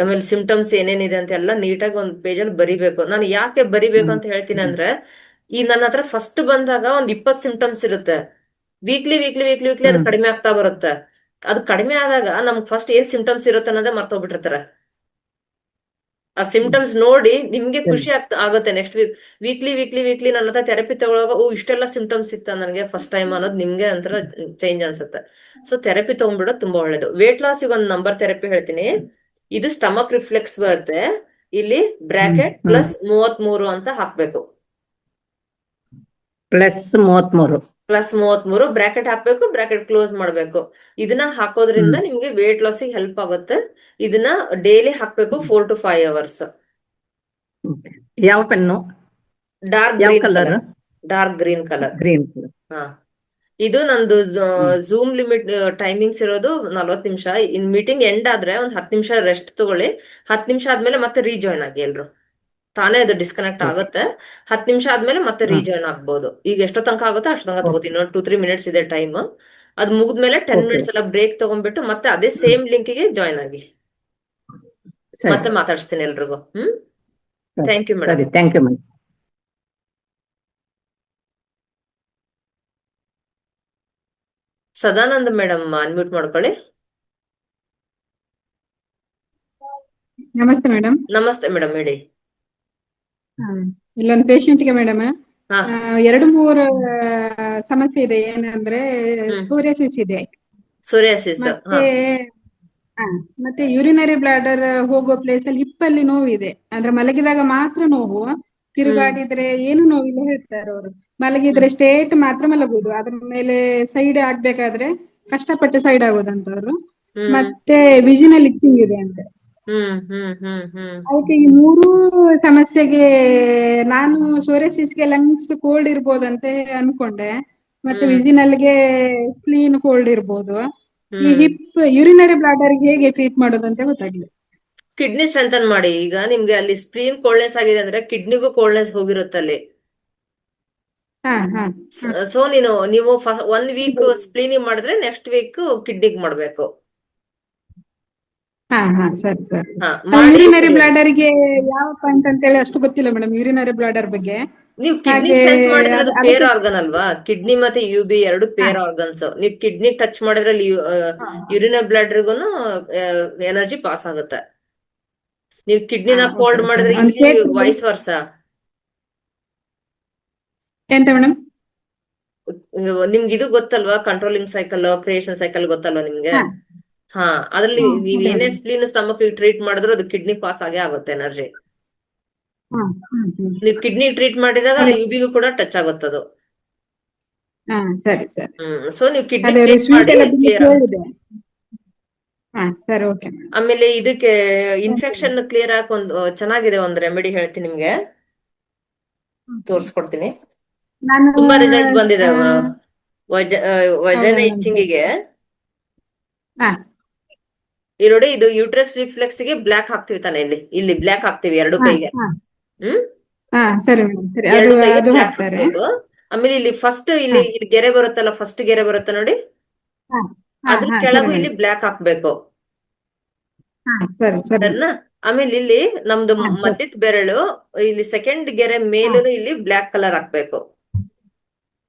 ಆಮೇಲೆ ಸಿಂಪ್ಟಮ್ಸ್ ಏನೇನಿದೆ ಅಂತ ಎಲ್ಲ ನೀಟಾಗಿ ಒಂದ್ ಪೇಜಲ್ಲಿ ಬರಿಬೇಕು. ನಾನು ಯಾಕೆ ಬರಿಬೇಕು ಅಂತ ಹೇಳ್ತೀನಿ ಅಂದ್ರೆ, ಈ ನನ್ನ ಹತ್ರ ಫಸ್ಟ್ ಬಂದಾಗ ಒಂದ್ 20 ಸಿಂಪ್ಟಮ್ಸ್ ಇರುತ್ತೆ. ವೀಕ್ಲಿ ಅದು ಕಡಿಮೆ ಆಗ್ತಾ ಬರುತ್ತೆ. ಅದು ಕಡಿಮೆ ಆದಾಗ ನಮ್ಗೆ ಫಸ್ಟ್ ಏನ್ ಸಿಂಪ್ಟಮ್ಸ್ ಇರುತ್ತೆ ಅನ್ನೋದೇ ಮರ್ತೋಗ್ಬಿಟ್ಟಿರ್ತಾರೆ. ಆ ಸಿಂಪ್ಟಮ್ಸ್ ನೋಡಿ ನಿಮ್ಗೆ ಖುಷಿ ಆಗುತ್ತೆ. ನೆಕ್ಸ್ಟ್ ವೀಕ್ಲಿ ನನ್ನ ಹತ್ರ ಥೆರಪಿ ತಗೊಳ್ಳುವಾಗ ಇಷ್ಟೆಲ್ಲ ಸಿಂಪ್ಟಮ್ಸ್ ಇತ್ತ ನನಗೆ ಫಸ್ಟ್ ಟೈಮ್ ಅನ್ನೋದು ನಿಮ್ಗೆ ಒಂಥರ ಚೇಂಜ್ ಅನ್ಸುತ್ತೆ. ಸೊ ಥೆರಪಿ ತಗೊಂಡ್ಬಿಡೋದು ತುಂಬಾ ಒಳ್ಳೇದು. ವೇಟ್ ಲಾಸ್ ಒಂದು ನಂಬರ್ ಥೆರಪಿ ಹೇಳ್ತೀನಿ. ಇದು ಸ್ಟಮಕ್ ರಿಫ್ಲೆಕ್ಸ್ ಬರುತ್ತೆ. ಇಲ್ಲಿ ಬ್ರಾಕೆಟ್ +33 ಅಂತ ಹಾಕ್ಬೇಕು. +33 ಬ್ರಾಕೆಟ್ ಹಾಕ್ಬೇಕು, ಬ್ರಾಕೆಟ್ ಕ್ಲೋಸ್ ಮಾಡ್ಬೇಕು. ಇದನ್ನ ಹಾಕೋದ್ರಿಂದ ನಿಮ್ಗೆ ವೇಟ್ ಲಾಸಿಗೆ ಹೆಲ್ಪ್ ಆಗುತ್ತೆ. ಇದನ್ನ ಡೈಲಿ ಹಾಕ್ಬೇಕು 4 to 5 hours. ಯಾವ ಪೆನ್ನು? ಡಾರ್ಕ್ ಯಾವ green colour? Colour. Dark green colour. Green. ಹಾ, ಇದು ನಂದು ಹ್ಮ್ ಝೂಮ್ ಲಿಮಿಟ್ ಟೈಮಿಂಗ್ಸ್ ಇರೋದು 40 ನಿಮಿಷ. ಇನ್ ಮೀಟಿಂಗ್ ಎಂಡ್ ಆದ್ರೆ ಒಂದ್ 10 ನಿಮಿಷ ರೆಸ್ಟ್ ತಗೊಳ್ಳಿ. 10 ನಿಮಿಷ ಆದ್ಮೇಲೆ ಮತ್ತೆ ರೀಜಾಯ್ನ್ ಆಗಿ ಎಲ್ರು. ತಾನೇ ಅದು ಡಿಸ್ಕನೆಕ್ಟ್ ಓಕೆ ಆಗುತ್ತೆ. 10 ನಿಮಿಷ ಆದ್ಮೇಲೆ ಮತ್ತೆ ಹಾ ರೀಜಾಯ್ನ್ ಆಗ್ಬೋದು. ಈಗ ಎಷ್ಟೋ ತನಕ ಆಗುತ್ತೋ ಅಷ್ಟೋ ತನಕ ತಗೋತೀನಿ. ಓಕೆ ಇನ್ನೊಂದು 2-3 ಮಿನಿಟ್ಸ್ ಇದೆ ಟೈಮ್. ಅದ್ ಮುಗಿದ್ಮೇಲೆ 10 ಓಕೆ ಮಿನಿಟ್ಸ್ ಎಲ್ಲ ಬ್ರೇಕ್ ತಗೊಂಡ್ಬಿಟ್ಟು ಮತ್ತೆ ಅದೇ ಸೇಮ್ ಲಿಂಕಿಗೆ ಜಾಯ್ನ್ ಆಗಿ. ಸರಿ ಮತ್ತೆ ಮಾತಾಡಿಸ್ತೀನಿ ಎಲ್ರಿಗೂ. ಸರಿ ಥ್ಯಾಂಕ್ ಯು ಮೇಡಮ್. ಸರಿ thank you madam. Sadananda madam unmute ಮಾಡ್ಕೊಳ್ಳಿ. ನಮಸ್ತೆ ಮೇಡಮ್. ನಮಸ್ತೆ ಮೇಡಮ್, ಹೇಳಿ. ಇಲ್ಲೊಂದು ಪೇಷಂಟ್ಗೆ ಮೇಡಮ್ ಹಾ. 2-3 ಸಮಸ್ಯೆ ಇದೆ. ಏನಂದ್ರೆ ಹ್ಮ್ ಸೋರಿಯಾಸಿಸ್ ಇದೆ, ಸೋರಿಯಾಸಿಸ್. ಹಾ. ಮತ್ತೆ ಆ, ಮತ್ತೆ ಯೂರಿನರಿ ಬ್ಲಾಡರ್ ಹೋಗೋ ಪ್ಲೇಸ್ ಅಲ್ಲಿ ಹಿಪ್ಪಲ್ಲಿ ನೋವಿದೆ. ಅಂದ್ರೆ ಮಲಗಿದಾಗ ಮಾತ್ರ ನೋವು, ಹ್ಮ್ ತಿರುಗಾಡಿದ್ರೆ ಏನು ನೋವಿಲ್ಲ ಹೇಳ್ತಾರೆ ಅವರು. ಹ್ಮ್ ಮಲಗಿದ್ರೆ ಸ್ಟೇಟ್ ಮಾತ್ರ ಮಲಗುದು, ಅದ್ರ ಮೇಲೆ ಸೈಡ್ ಆಗ್ಬೇಕಾದ್ರೆ ಕಷ್ಟಪಟ್ಟು ಸೈಡ್ ಆಗೋದಂತವ್ರು. ಹ್ಮ್ ಮತ್ತೆ ವಿಜಿನಲ್ ಇಚ್ಚಿಂಗ್ ಇದೆ ಅಂತ. ಹ್ಮ್ ಹ್ಮ್ ಹ್ಮ್ ಹ್ಮ್ ಅದಕ್ಕೆ ಈ 3 ಸಮಸ್ಯೆಗೆ ನಾನು ಸೋರಿಯಾಸಿಸ್ಗೆ ಲಂಗ್ಸ್ ಕೋಲ್ಡ್ ಇರ್ಬೋದಂತೆ ಅನ್ಕೊಂಡೆ, ಮತ್ತೆ ಹ್ಮ್ ವಿಜಿನಲ್ಗೆ ಸ್ಪ್ಲೀನ್ ಕೋಲ್ಡ್ ಇರ್ಬೋದು. ಈ ಹ್ಮ್ ಹಿಪ್ ಯೂರಿನರಿ ಬ್ಲಾಡರ್ ಹೇಗೆ ಟ್ರೀಟ್ ಮಾಡೋದಂತ ಗೊತ್ತಾಗ್ಲಿಲ್ಲ. ಕಿಡ್ನಿ ಸ್ಟ್ರೆಂಥನ್ ಮಾಡಿ. ಈಗ ನಿಮ್ಗೆ ಅಲ್ಲಿ ಸ್ಪ್ಲೀನ್ ಕೋಲ್ಡ್ನೆಸ್ ಆಗಿದೆ ಅಂದ್ರೆ ಕಿಡ್ನಿಗೂ ಕೋಲ್ಡ್ನೆಸ್ ಹೋಗಿರುತ್ತೆ ಅಲ್ಲಿ. ಹಾ ಹಾ ಸೊ ನೀವು 1 ವೀಕ್ ಸ್ಪ್ಲೀನಿಗೆ ಮಾಡಿದ್ರೆ ನೆಕ್ಸ್ಟ್ ವೀಕ್ ಕಿಡ್ನಿಗೆ ಮಾಡ್ಬೇಕು. ಹಾ ಹಾ ಸರಿ ಸರಿ. ಹಾ, ಮಾಡಿ ಯೂರಿನರಿ ಸರಿ ಹೋಗುತ್ತೆ. ಬ್ಲಾಡರ್ ಗೆ ಯಾವ ಪಾಯಿಂಟ್ ಅಂತ ಹೇಳಿ ಅಷ್ಟು ಗೊತ್ತಿಲ್ಲ ಮೇಡಮ್, ಯೂರಿನರಿ ಬ್ಲಾಡರ್ ಬಗ್ಗೆ. ನೀವು ಕಿಡ್ನಿ ಹಾಗೆ ಸ್ಟ್ರೆಂತ್ ಮಾಡಿದ್ರೆ ಅದು ಪೇರ್ ಅದಕ್ಕೆ ಆರ್ಗನ್ ಅಲ್ವಾ. ಕಿಡ್ನಿ ಮತ್ತೆ UB ಎರಡು ಹಾ ಪೇರ್ ಆರ್ಗನ್ಸ್. ನೀವು ಕಿಡ್ನಿ ಟಚ್ ಮಾಡಿದ್ರೆ ಅಲ್ಲಿ ಹಾ ಯೂರಿನರಿ ಬ್ಲಾಡರ್ಗೂ ಎನರ್ಜಿ ಪಾಸ್ ಆಗುತ್ತೆ. ನೀವು ಹಾ ಕಿಡ್ನಿನ ಓಕೆ ಕೋಲ್ಡ್ ಓಕೆ. ಮಾಡಿದ್ರೆ ಅವ್ನು ಇಲ್ಲಿ ವೈಸ್ ವರ್ಸ. ಎಂತ ಮೇಡಮ್? ನಿಮ್ಗೆ ಇದು ಗೊತ್ತಲ್ವಾ, ಕಂಟ್ರೋಲಿಂಗ್ ಸೈಕಲ್, ಕ್ರಿಯೇಷನ್ ಸೈಕಲ್ ಗೊತ್ತಲ್ವಾ ನಿಮ್ಗೆ? ಹಾ ಹಾ, ಅದ್ರಲ್ಲಿ ಹಾ ನೀವ್ ಓಕೆ ಏನೇ ಮೇಡಮ್. ಸ್ಪ್ಲೀನ್ ಸ್ಟಮಕ್ ಟ್ರೀಟ್ ಮಾಡಿದ್ರು ಅದು ಕಿಡ್ನಿ ಪಾಸ್ ಆಗೇ ಆಗುತ್ತೆ ಎನರ್ಜಿ. ಹಾ ಹ್ಮ್ ಹ್ಮ್. ನೀವು ಕಿಡ್ನಿ ಟ್ರೀಟ್ ಮಾಡಿದಾಗ ಅದೇ ಅಲ್ಲಿ UB ಕೂಡ ಟಚ್ ಆಗುತ್ತದು. ಹಾ ಸರಿ ಸರಿ. ಸೊ ನೀವು ಕಿಡ್ನಿ ಅದೇ ಟ್ರೀಟ್ ಸ್ವೀಟ್ ಮಾಡಿ ಎಲ್ಲ ತಿನ್ಲಿಕ್ಕೆ ಕ್ಲಿಯರ್ ಆಗುತ್ತೆ. ಹೇಳಿದೆ. ಹಾ ಸರಿ ಓಕೆ ಮೇಡಮ್. ಆಮೇಲೆ ಇದಕ್ಕೆ ಥ್ಯಾಂಕ್ ಯು. ಇನ್ಫೆಕ್ಷನ್ ಕ್ಲಿಯರ್ ಆಗಿ ಒಂದು ಚೆನ್ನಾಗಿದೆ ಒಂದು ರೆಮಿಡಿ ಹೇಳ್ತೀನಿ ನಿಮ್ಗೆ, ತೋರ್ಸ್ಕೊಡ್ತೀನಿ. ನಾನು ತುಂಬಾ ರಿಸಲ್ಟ್ ಬಂದಿದೆ. ಆ, ವಜನ ಹೌದಾ ಮೇಡಮ್? ಇಚ್ಚಿಂಗಿಗೆ ಹಾ ಈ ನೋಡಿ, ಇದು ಯೂಟ್ರಸ್ ರಿಫ್ಲೆಕ್ಸ್ ಗೆ ಬ್ಲಾಕ್ ಹಾಕ್ತಿವಿ ತಾನೆ, ಇಲ್ಲಿ ಇಲ್ಲಿ ಬ್ಲಾಕ್ ಹಾಕ್ತಿವಿ ಎರಡು ಹಾ ಕೈಗೆ. ಹಾ ಹ್ಮ್ ಹಾ ಸರಿ ಮೇಡಮ್. ಸರಿ, ಅದು ಎರಡು ಕೈಗೆ ಅದು ಬ್ಲಾಕ್ ಹಾಕ್ತಾರೆ. ಹಾಕ್ಬೇಕು. ಆಮೇಲೆ ಇಲ್ಲಿ ಫಸ್ಟ್ ಹಾ ಇಲ್ಲಿ ಗೆರೆ ಬರುತ್ತಲ್ಲ, ಫಸ್ಟ್ ಗೆರೆ ಬರುತ್ತೆ ನೋಡಿ, ಹಾ ಹಾ ಅದ್ರ ಹಾ ಸರಿ ಕೆಳಗೂ ಇಲ್ಲಿ ಮೇಡಮ್. ಬ್ಲಾಕ್ ಹಾಕ್ಬೇಕು. ಹಾ ಸರಿ ಸರಿ ಮೇಡಮ್. ಸರಿನಾ? ಆಮೇಲೆ ಇಲ್ಲಿ ನಮ್ದು ಹಾ ಸರಿ. ಮಧ್ಯದ ಬೆರಳು, ಇಲ್ಲಿ ಸೆಕೆಂಡ್ ಗೆರೆ ಹಾ ಮೇಲೂ ಇಲ್ಲಿ ಬ್ಲಾಕ್ ಕಲರ್ ಹಾಕ್ಬೇಕು.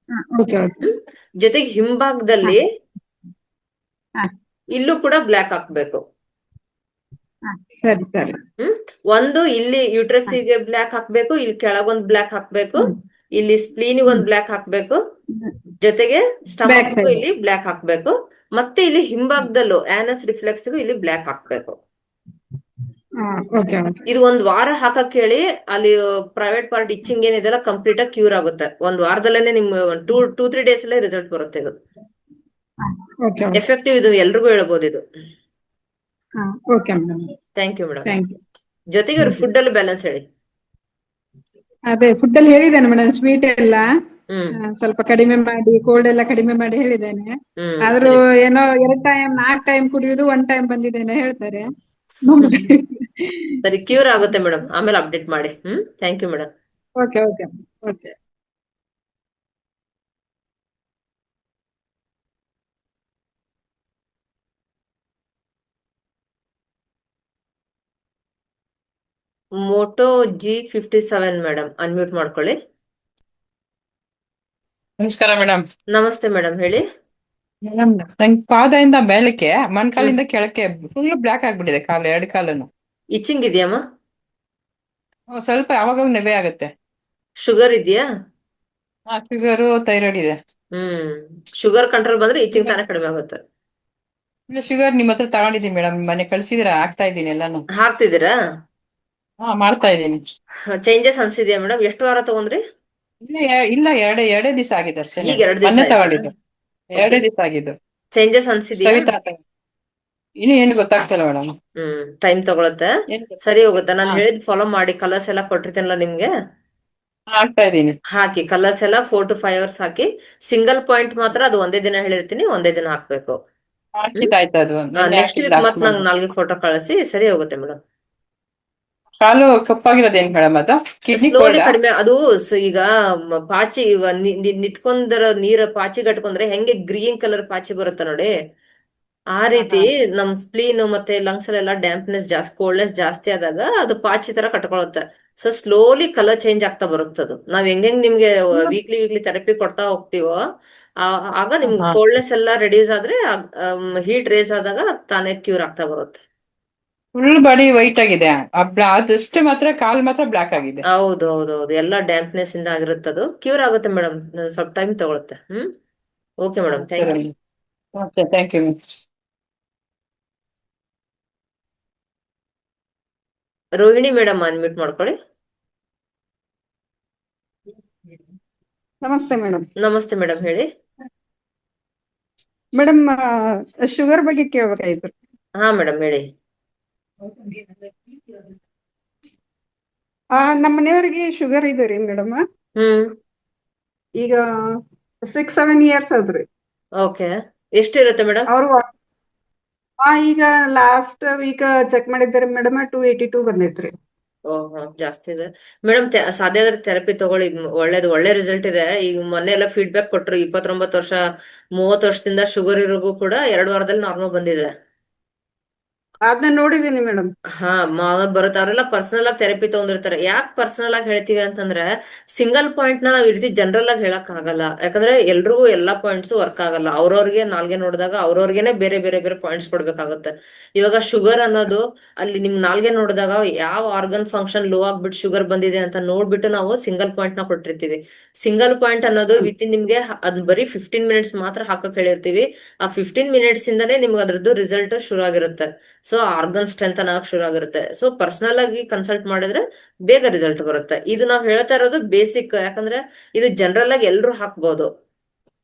ಹಾ ಓಕೆ ಓಕೆ. ಹ್ಮ್ ಜೊತೆಗೆ ಹಾ ಹಿಂಭಾಗದಲ್ಲಿ ಹಾ ಇಲ್ಲೂ ಕೂಡ ಬ್ಲಾಕ್ ಹಾಕ್ಬೇಕು. ಹಾ ಸರಿ ಸರಿ. ಒಂದು ಇಲ್ಲಿ ಹಾ ಯುಟ್ರಸ್ಸಿಗೆ ಬ್ಲಾಕ್ ಹಾಕ್ಬೇಕು, ಇಲ್ಲಿ ಕೆಳಗೊಂದ್ ಬ್ಲಾಕ್ ಹಾಕ್ಬೇಕು, ಹ್ಮ್ ಇಲ್ಲಿ ಸ್ಪ್ಲೀನಿಗೆ ಒಂದ್ ಹ್ಮ್ ಬ್ಲಾಕ್ ಹಾಕ್ಬೇಕು, ಜೊತೆಗೆ ಬ್ಯಾಕ್ ಸ್ಟಮಕ್ಗೂ ಸೈಡ್. ಇಲ್ಲಿ ಬ್ಲಾಕ್ ಹಾಕ್ಬೇಕು, ಮತ್ತೆ ಇಲ್ಲಿ ಹಿಂಭಾಗದಲ್ಲೂ ಆನಸ್ ರಿಫ್ಲೆಕ್ಸ್ಗೂ ಇಲ್ಲಿ ಬ್ಲಾಕ್ ಹಾಕ್ಬೇಕು. ಹಾ ಓಕೆ ಓಕೆ. ಇದು 1 ವಾರ ಹಾಕಕ್ ಹೇಳಿ. ಅಲ್ಲಿ ಪ್ರೈವೇಟ್ ಪಾರ್ಟ್ ಇಚ್ಚಿಂಗ್ ಏನಿದೆಲ್ಲ ಕಂಪ್ಲೀಟ್ ಆಗಿ ಕ್ಯೂರ್ ಆಗುತ್ತೆ. 1 ವಾರದಲ್ಲೇನೆ ನಿಮ್ಗೆ 2-3 ಡೇಸ್ ಅಲ್ಲೇ ರಿಸಲ್ಟ್ ಬರುತ್ತೆ. ಇದು ಹಾ ಓಕೆ ಓಕೆ. ಎಫೆಕ್ಟಿವ್, ಇದು ಎಲ್ರಿಗೂ ಹೇಳ್ಬೋದು ಇದು. ಹಾ okay madam. Thank you madam. Thank you. ಜೊತೆಗೆ ಅವ್ರ ಫುಡ್ ಅಲ್ಲಿ ಬ್ಯಾಲೆನ್ಸ್ ಹೇಳಿ. ಅದೇ ಫುಡ್ ಅಲ್ಲಿ ಹೇಳಿದ್ದೇನೆ ಮೇಡಮ್, ಸ್ವೀಟ್ ಎಲ್ಲ ಹ್ಮ್ ಸ್ವಲ್ಪ ಕಡಿಮೆ ಮಾಡಿ, ಕೋಲ್ಡ್ ಎಲ್ಲ ಕಡಿಮೆ ಮಾಡಿ ಹೇಳಿದ್ದೇನೆ. ಆದ್ರೂ ಸರಿ. ಏನೋ 2 ಟೈಮ್ 4 ಟೈಮ್ ಕುಡಿಯುದು, 1 ಟೈಮ್ ಬಂದಿದ್ದೇನೆ ಹೇಳ್ತಾರೆ. ನೋಡ್ಬೇಕು. ಸರಿ, ಕ್ಯೂರ್ ಆಗುತ್ತೆ ಮೇಡಮ್. ಆಮೇಲೆ ಅಪ್ಡೇಟ್ ಮಾಡಿ. Thank you madam. Okay okay okay. Moto G57 madam unmute ಮಾಡ್ಕೊಳ್ಳಿ. ನಮಸ್ಕಾರ ಮೇಡಮ್. ನಮಸ್ತೆ ಮೇಡಮ್, ಹೇಳಿ. ಮೇಡಮ್, ನಂಗೆ ಪಾದದಿಂದ ಮೇಲಕ್ಕೆ, ಹ್ಮ್ ಮೊಣಕಾಲಿಂದ ಕೆಳಕ್ಕೆ ಫುಲ್ ಬ್ಲಾಕ್ ಆಗ್ಬಿಟ್ಟಿದೆ ಕಾಲು, 2 ಕಾಲನು. ಇಚ್ಚಿಂಗ್ ಇದೆಯಮ್ಮ? ಸ್ವಲ್ಪ ಯಾವಾಗ ನೆವೆ ಆಗುತ್ತೆ. ಶುಗರ್ ಇದೆಯಾ? ಶುಗರು, ಥೈರಾಯ್ಡ್ ಇದೆ. ಶುಗರ್ ಕಂಟ್ರೋಲ್ ಬಂದ್ರೆ ಇಚ್ಚಿಂಗ್ ಶುಗರ್ ತಾನೇ ಕಡಿಮೆ ಆಗುತ್ತೆ. ಇಲ್ಲ, ಶುಗರ್ ನಿಮ್ಮ ಹತ್ರ ತಗೊಂಡಿದ್ದೀನಿ ಮೇಡಮ್, ಮನೆ ಕಳ್ಸಿದಿರ, ಆಗ್ತಾ ಇದ್ದೀನಿ ಎಲ್ಲಾನು. ಹಾಕ್ತಿದ್ದೀರಾ? ಮಾಡ್ತಾ ಇದ್ದೀನಿ. ಚೇಂಜಸ್ ಅನ್ಸಿದ್ಯಾ ಮೇಡಮ್? ಎಷ್ಟು ವಾರ ತಗೊಂಡ್ರಿ? ಇಲ್ಲ, ಎರಡೇ ದಿವಸ ಆಗಿದೆ ಅಷ್ಟೇನೆ. ಈಗ 2 ದಿವಸ ಮೊನ್ನೆ ಆಯ್ತಾ? ತಗೊಂಡಿದ್ದು, ಓಕೆ. 2 ದಿವಸ ಆಗಿದ್ದು. ಚೇಂಜಸ್ ಅನ್ಸಿದ್ಯಾ? ಸವಿತಾ ಇನ್ನು ಏನು ಗೊತ್ತಾಗ್ತಿಲ್ಲ ಮೇಡಮ್. ಟೈಮ್ ತಗೊಳುತ್ತೆ. ಏನು ಸರಿ ಹೋಗುತ್ತೆ. ನಾನು ಹಾ ಹೇಳಿದ್ ಫಾಲೋ ಮಾಡಿ. ಕಲರ್ಸ್ ಎಲ್ಲ ಕೊಟ್ಟಿರ್ತೇನಲ್ಲ ನಿಮ್ಗೆ. ಆಗ್ತಾ ಇದ್ದೀನಿ. ಹಾಕಿ ಕಲರ್ಸ್ ಎಲ್ಲ 4 to 5 hours hockey. Single point ಮಾತ್ರ ಅದು ಒಂದೇ ದಿನ ಹೇಳಿರ್ತೀನಿ, ಒಂದೇ ದಿನ ಹಾಕ್ಬೇಕು. ಹಾಕಿದ್ದಾಯ್ತು ಅದು ನಿನ್ನೆ ನೆಕ್ಸ್ಟ್ ಹಾಕಿದ್ ವೀಕ್ ಲಾಸ್ಟ್ ಮತ್ ನಂಗೆ ಮಂತ್. 4 ಫೋಟೋ ಕಳಿಸಿ, ಸರಿ ಹೋಗುತ್ತೆ ಮೇಡಮ್. ಕಾಲು ಕಪ್ಪಾಗಿರೋದೇನ್ ಮೇಡಮ್ ಅದು ಕಿಡ್ನಿ ಸ್ಲೋಲಿ ಕೋಲ್ಡಾ? ಕಡಿಮೆ ಅದು ಈಗ ಪಾಚಿ ನಿತ್ಕೊಂಡ್ರ ನೀರ್ ಪಾಚಿ ಕಟ್ಕೊಂಡ್ರೆ ಹೆಂಗೆ ಗ್ರೀನ್ ಕಲರ್ ಪಾಚಿ ಬರುತ್ತೆ ನೋಡಿ, ಆ ರೀತಿ ನಮ್ ಸ್ಪ್ಲೀನ್ ಮತ್ತೆ ಲಂಗ್ಸ್ ಅಲ್ಲೆಲ್ಲ ಡ್ಯಾಂಪ್ನೆಸ್ ಜಾಸ್ತಿ, ಕೋಲ್ಡ್ನೆಸ್ ಜಾಸ್ತಿ ಆದಾಗ ಅದು ಪಾಚಿ ತರ ಕಟ್ಕೊಳುತ್ತೆ. ಸೊ ಸ್ಲೋಲಿ ಕಲರ್ ಚೇಂಜ್ ಆಗ್ತಾ ಬರುತ್ತದು. ನಾವ್ ಹೆಂಗ್ ನಿಮ್ಗೆ ವೀಕ್ಲಿ ಥೆರಪಿ ಕೊಡ್ತಾ ಹೋಗ್ತೀವೋ ಆಗ ನಿಮ್ಗೆ ಕೋಲ್ಡ್ನೆಸ್ ಎಲ್ಲ ರೆಡ್ಯೂಸ್ ಆದ್ರೆ ಹೀಟ್ ರೇಸ್ ಆದಾಗ ತಾನೇ ಕ್ಯೂರ್ ಆಗ್ತಾ ಬರುತ್ತೆ. ಫುಲ್ ಬಾಡಿ ವೈಟ್ ಆಗಿದೆ, ಅದಷ್ಟು ಮಾತ್ರ ಕಾಲ್ ಮಾತ್ರ ಬ್ಲಾಕ್ ಆಗಿದೆ. ಹೌದು ಹೌದು ಹೌದು, ಎಲ್ಲ ಡ್ಯಾಂಪ್ನೆಸ್ ಇಂದ ಆಗಿರುತ್ತದು. ಕ್ಯೂರ್ ಆಗುತ್ತೆ ಮೇಡಮ್, ಸ್ವಲ್ಪ ಟೈಮ್ ತಗೊಳುತ್ತೆ. ಓಕೆ ಮೇಡಮ್, ಥ್ಯಾಂಕ್ ಸರಿ, you. Okay, thank you. Rohini madam unmute ಮಾಡ್ಕೊಳ್ಳಿ. ನಮಸ್ತೆ ಮೇಡಮ್. ನಮಸ್ತೆ ಮೇಡಮ್, ಹೇಳಿ. ಮೇಡಮ್, ಶುಗರ್ ಬಗ್ಗೆ ಕೇಳ್ಬೇಕಾಯ್ತು. ಹಾ ಮೇಡಮ್, ಹೇಳಿ. ನಮ್ಮ ಮನೆಯವ್ರಿಗೆ ಶುಗರ್ ಇದೆ ರೀ ಮೇಡಮ್. ಈಗ 6-7 years ಆದ್ರಿ. ಓಕೆ, ಎಷ್ಟಿರುತ್ತೆ ಮೇಡಮ್? ಅವರು ಈಗ ಲಾಸ್ಟ್ ವೀಕ್ ಚೆಕ್ ಮಾಡಿದ್ದಾರೆ ಮೇಡಮ್, 282 ಬಂದೈತ್ರಿ. ಓಹೋ, ಜಾಸ್ತಿ ಇದೆ ಮೇಡಮ್. ಸಾಧ್ಯ ಆದ್ರೆ ಥೆರಪಿ ತಗೊಳ್ಳಿ, ಒಳ್ಳೆ ರಿಸಲ್ಟ್ ಇದೆ. ಈಗ ಮೊನ್ನೆ ಎಲ್ಲ ಫೀಡ್ಬ್ಯಾಕ್ ಕೊಟ್ರು, 29 ವರ್ಷ 30 ವರ್ಷದಿಂದ ಶುಗರ್ ಇರೋಗೂ ಕೂಡ 2 ವಾರದಲ್ಲಿ ನಾರ್ಮಲ್ ಬಂದಿದೆ. ಅದನ್ನ ನೋಡಿದೀನಿ ಮೇಡಮ್. ಹಾ, ಬರುತ್ತೆ. ಅವರೆಲ್ಲ ಪರ್ಸನಲ್ ಆಗಿ ಥೆರಪಿ ತಗೊಂಡಿರ್ತಾರೆ. ಯಾಕೆ ಪರ್ಸನಲ್ ಆಗಿ ಹೇಳ್ತೀವಿ ಅಂತಂದ್ರೆ, ಸಿಂಗಲ್ ಪಾಯಿಂಟ್ ನ ನಾವ್ ಈ ರೀತಿ ಜನರಲ್ ಆಗಿ ಹೇಳಕ್ ಆಗಲ್ಲ. ಯಾಕಂದ್ರೆ ಎಲ್ರಿಗೂ ಎಲ್ಲಾ ಪಾಯಿಂಟ್ಸ್ ವರ್ಕ್ ಆಗಲ್ಲ. ಅವ್ರವ್ರಿಗೆ ನಾಲ್ಗೆ ನೋಡಿದಾಗ ಅವ್ರವ್ರಿಗೆನೆ ಬೇರೆ ಬೇರೆ ಬೇರೆ ಪಾಯಿಂಟ್ಸ್ ಕೊಡ್ಬೇಕಾಗುತ್ತೆ. ಇವಾಗ ಶುಗರ್ ಅನ್ನೋದು ಅಲ್ಲಿ ನಿಮ್ ನಾಲ್ಗೆ ನೋಡಿದಾಗ ಯಾವ ಆರ್ಗನ್ ಫಂಕ್ಷನ್ ಲೋ ಆಗ್ಬಿಟ್ಟು ಶುಗರ್ ಬಂದಿದೆ ಅಂತ ನೋಡ್ಬಿಟ್ಟು ನಾವು ಸಿಂಗಲ್ ಪಾಯಿಂಟ್ ನ ಕೊಟ್ಟಿರ್ತೀವಿ. ಸಿಂಗಲ್ ಪಾಯಿಂಟ್ ಅನ್ನೋದು ವಿತಿನ್ ನಿಮ್ಗೆ ಅದ್ ಬರೀ 15 minutes ಮಾತ್ರ ಹಾಕಕ್ ಹೇಳಿರ್ತೀವಿ. ಆ 15 minutes ಇಂದಾನೇ ನಿಮ್ಗೆ ಅದ್ರದ್ದು ರಿಸಲ್ಟ್ ಶುರು ಆಗಿರುತ್ತೆ. ಸೊ ಆರ್ಗನ್ ಸ್ಟ್ರೆಂತ್ ಆಗಕ್ ಶುರು ಆಗಿರುತ್ತೆ. ಸೊ ಪರ್ಸನಲ್ ಆಗಿ ಕನ್ಸಲ್ಟ್ ಮಾಡಿದ್ರೆ ಬೇಗ ರಿಸಲ್ಟ್ ಬರುತ್ತೆ. ಇದು ನಾವ್ ಹೇಳ್ತಾ ಇರೋದು ಬೇಸಿಕ್, ಯಾಕಂದ್ರೆ ಇದು ಜನರಲ್ ಆಗಿ ಎಲ್ರು ಹಾಕ್ಬೋದು.